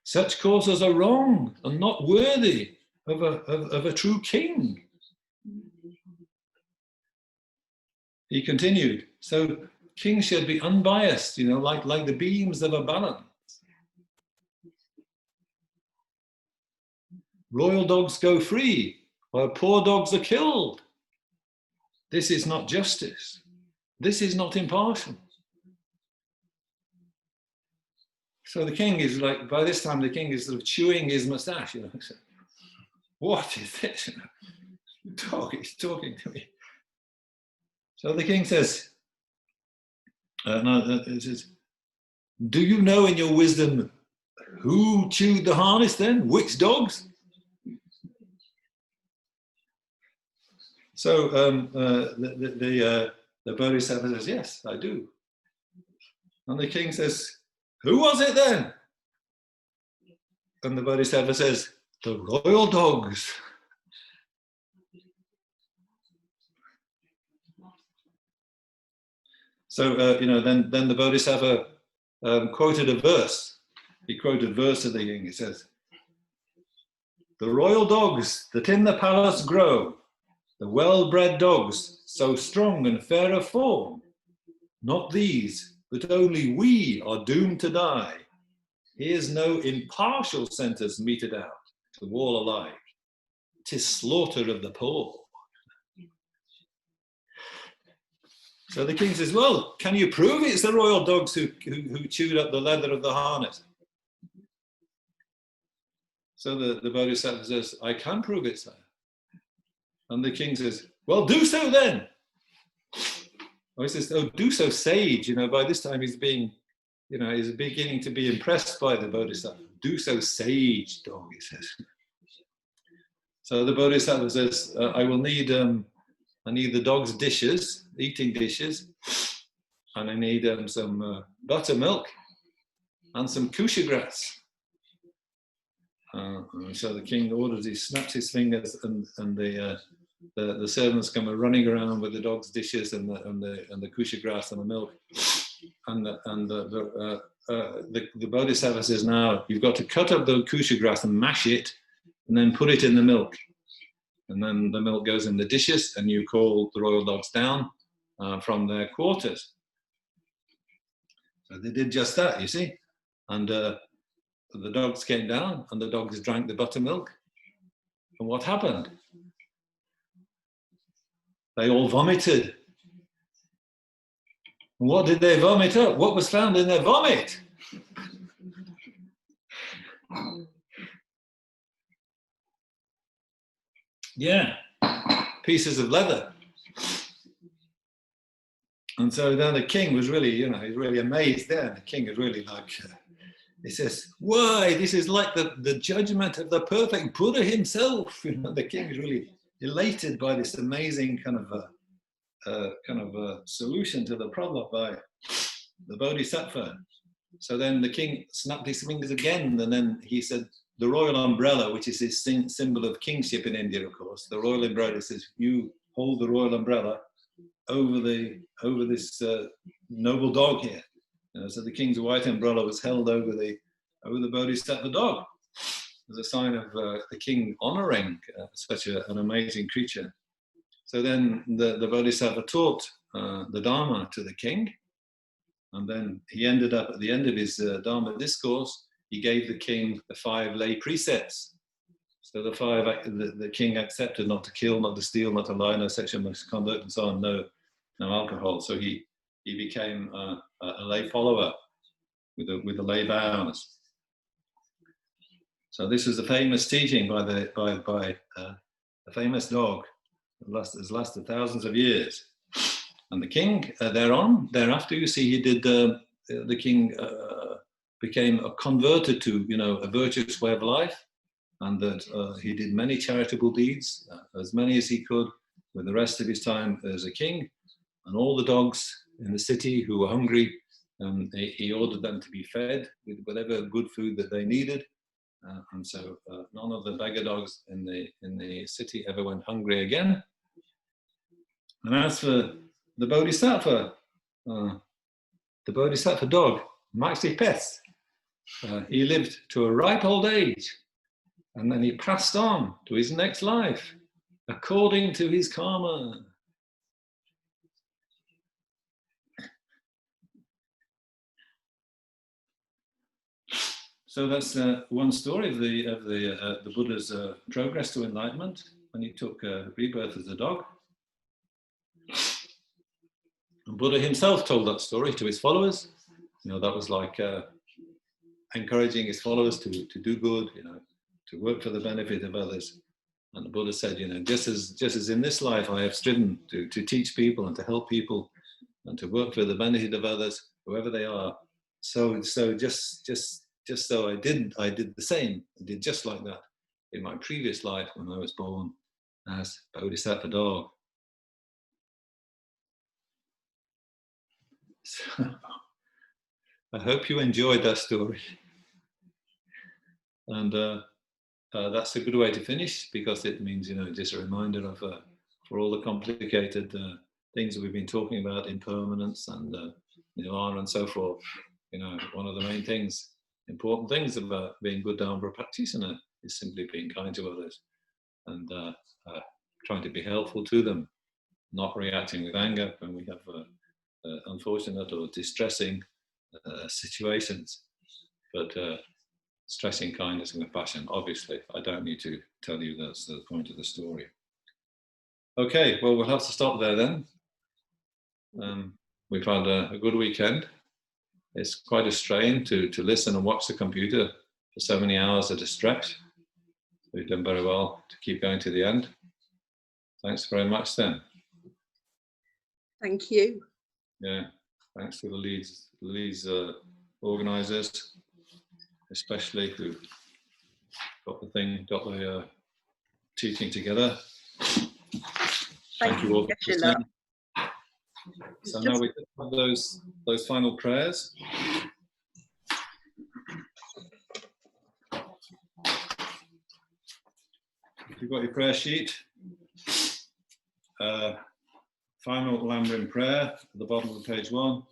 Such courses are wrong and not worthy of a true king. He continued, so kings should be unbiased, like the beams of a balance. Royal dogs go free, while poor dogs are killed. This is not justice. This is not impartial. So the king is like, by this time, the king is sort of chewing his mustache. What is this? Dog is talking to me. So the king says, It says, do you know in your wisdom who chewed the harness then? Which dogs? So the Bodhisattva says, yes, I do. And the king says, who was it then? And the Bodhisattva says, the royal dogs. So, then the Bodhisattva quoted a verse. He quoted a verse of the king. He says, the royal dogs that in the palace grow, the well-bred dogs, so strong and fair of form, not these, but only we are doomed to die. Here's no impartial sentence meted out to all alike. 'Tis slaughter of the poor. So the king says, well, can you prove it's the royal dogs who chewed up the leather of the harness? So the Bodhisattva says, I can prove it, sir. And the king says, well, do so then. He says, oh, do so, sage. By this time he's beginning to be impressed by the Bodhisattva. Do so, sage dog, he says. So the Bodhisattva says, I need the dog's dishes, eating dishes, and I need some buttermilk and some kusha grass. So the king orders, he snaps his fingers, and the servants come running around with the dog's dishes and the kusha grass and the milk, and the Bodhisattva says, now you've got to cut up the kusha grass and mash it, and then put it in the milk, and then the milk goes in the dishes, and you call the royal dogs down from their quarters. So they did just that, you see, and the dogs came down, and the dogs drank the buttermilk, and what happened? They all vomited. And what did they vomit up? What was found in their vomit? Yeah, pieces of leather. And so then the king was really, he's really amazed there. The king is really like, he says, why, this is like the judgment of the perfect Buddha himself. The king is really elated by this amazing kind of solution to the problem by the Bodhisattva. So then the king snapped his fingers again, and then he said, the royal umbrella, which is his symbol of kingship in India, of course, the royal umbrella says, you hold the royal umbrella over this noble dog here. So the king's white umbrella was held over the Bodhisattva dog as a sign of the king honoring such an amazing creature. So then the Bodhisattva taught the Dharma to the king, and then he ended up at the end of his Dharma discourse, he gave the king the 5 lay precepts. So the king accepted not to kill, not to steal, not to lie, no sexual misconduct, and so on, no alcohol. So he became a lay follower with the lay vows. So this is a famous teaching by a famous dog that has lasted thousands of years. And the king thereafter, you see, the king became converted to a virtuous way of life, and that he did many charitable deeds, as many as he could, with the rest of his time as a king. And all the dogs in the city who were hungry, he ordered them to be fed with whatever good food that they needed. And so none of the beggar dogs in the city ever went hungry again. And as for the Bodhisattva dog, Maxi Peth, he lived to a ripe old age, and then he passed on to his next life according to his karma. So that's one story of the Buddha's progress to enlightenment when he took rebirth as a dog. And Buddha himself told that story to his followers. That was like encouraging his followers to do good, to work for the benefit of others. And the Buddha said, just as in this life I have striven to teach people and to help people, and to work for the benefit of others, whoever they are. So just so I did the same. I did just like that in my previous life when I was born as Bodhisattva dog. So, I hope you enjoyed that story. And that's a good way to finish, because it means, just a reminder of, for all the complicated things that we've been talking about, impermanence and Nirvana and so forth, one of the main things, important things about being good Dharma practitioner is simply being kind to others and trying to be helpful to them, not reacting with anger when we have unfortunate or distressing situations, but stressing kindness and compassion. Obviously, I don't need to tell you that's the point of the story. Okay, well, we'll have to stop there then. We've had a good weekend. It's quite a strain to listen and watch the computer for so many hours at a stretch. We've done very well to keep going to the end. Thanks very much then. Thank you. Yeah, thanks to the Leeds organisers, especially who got the teaching together. Thank you all for listening. So now we have those final prayers. If you've got your prayer sheet, final Lamrim prayer at the bottom of page 1,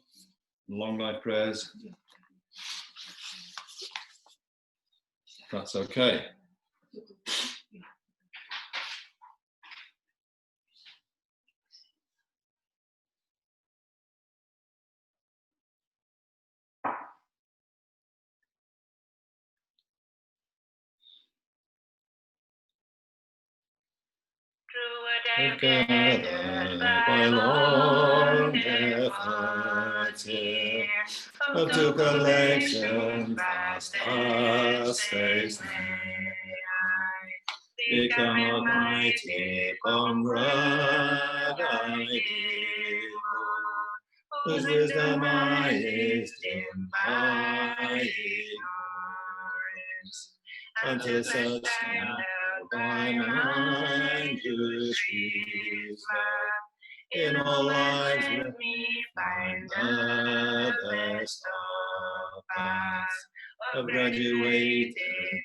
long life prayers. That's okay. Together by long efforts here, up to collection fast us face near, become a mighty comrade ideal, whose wisdom I is in my ignorance, until such now by mind you she's in all lives let me find the best of paths of graduated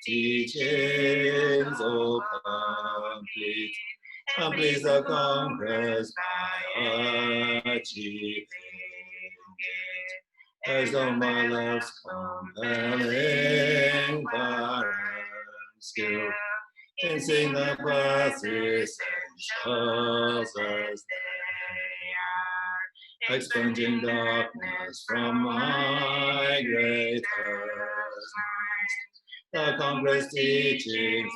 teachings all complete, and please the Congress by achieving it, as though my love's compelling power and skill in seeing the path's essentials as they are, expunging darkness from my great earth's mind. The Congress teachings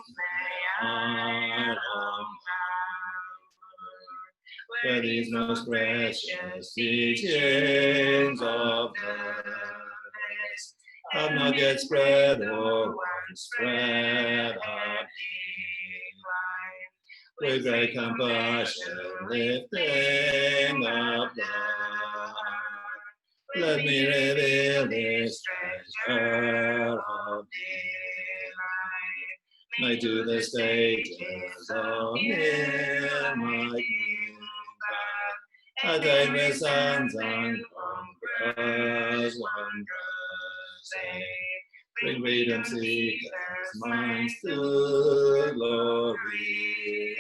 may I long have, where these most precious teachings of the best have not yet spread or once spread out. With great compassion lifting up the heart, let me reveal this treasure of delight. May to the stages of enlightenment attain with sons and conquerors wondrous aid. Bring freedom seekers' minds to glory,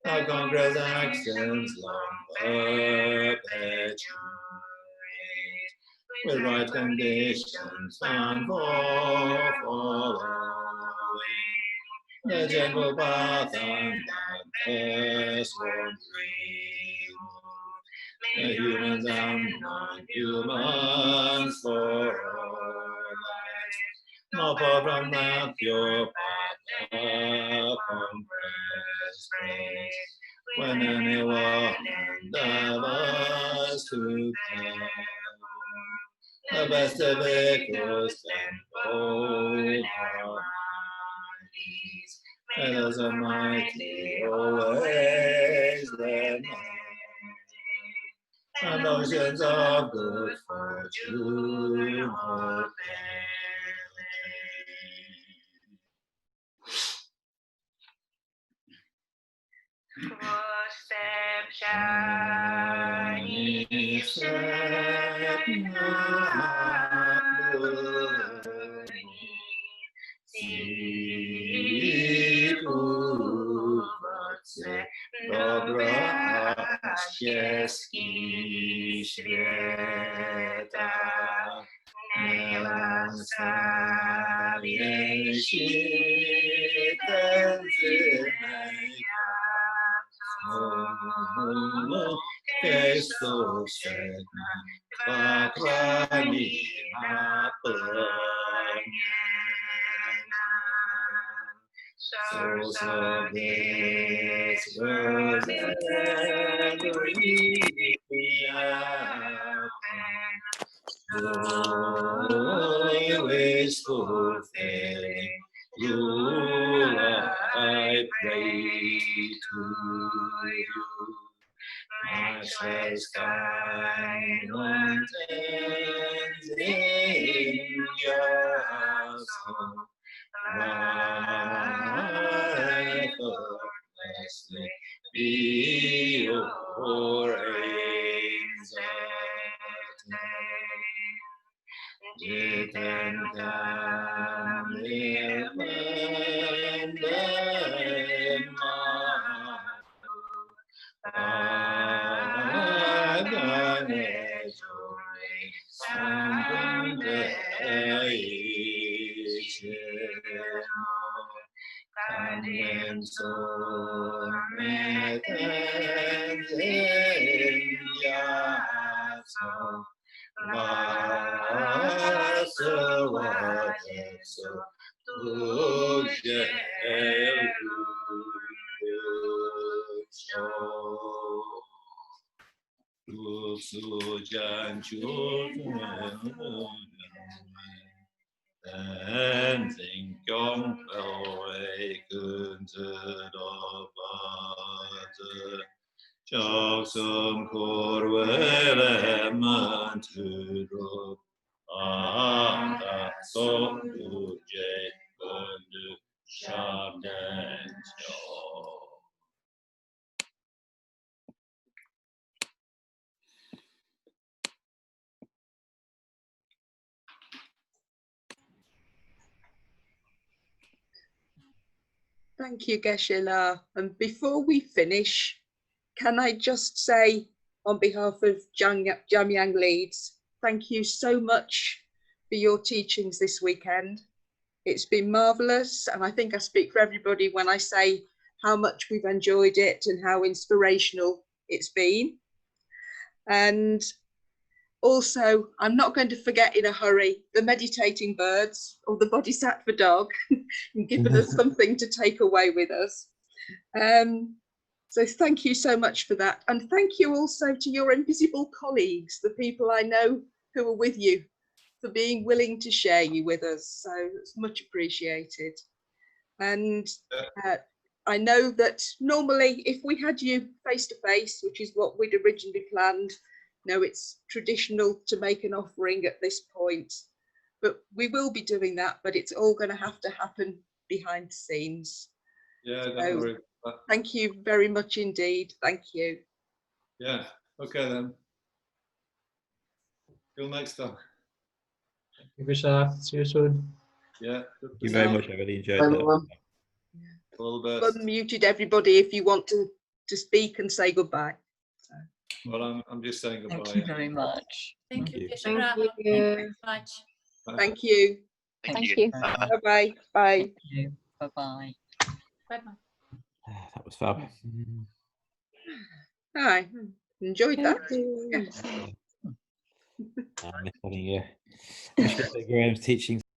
and the Congress actions long perpetuate, with right conditions found for following the general path and darkness won't remove. The humans and non-humans for all lives, not far from that pure path of Congress praise. When anyone endeavors to tell the best of vehicles tenfold harmonies, may those almighty always their name and oceans of good fortune or footsteps shining, set not dobra ścieżki świata, nie łaskawie się tędzynej Chrystus dwa krani na planie. Source of this world and joy is fulfilling. You, I pray to you. Matchless kind one tends in your household. Effortlessly be your aims attained. Jiten Tenzin Choksum korvele manturuk anda sokuje kundu shabdencho. Thank you, Geshe La. And before we finish, can I just say, on behalf of Jamyang Leeds, thank you so much for your teachings this weekend. It's been marvellous, and I think I speak for everybody when I say how much we've enjoyed it and how inspirational it's been. And also, I'm not going to forget in a hurry the meditating birds or the bodhisattva dog and giving us something to take away with us. So thank you so much for that. And thank you also to your invisible colleagues, the people I know who are with you, for being willing to share you with us. So it's much appreciated. And I know that normally if we had you face to face, which is what we'd originally planned, no, it's traditional to make an offering at this point, but we will be doing that, but it's all going to have to happen behind the scenes. Yeah, don't So, worry. thank you very much indeed. Thank you. Yeah, okay then. Till next time. Thank you, Geshe. See you soon. Yeah. Thank you very much. I really enjoyed that. Everyone. All the best. Unmuted everybody if you want to speak and say goodbye. Well, I'm just saying goodbye. Thank you very much. Thank Thank you, you. Geshe Thank Bravo. you. Thank you very much. Thank you. Thank you. Bye-bye. Bye. Bye-bye. Bye-bye. That was fab. Hi. Enjoyed that. Yeah. I miss having Graham's teachings.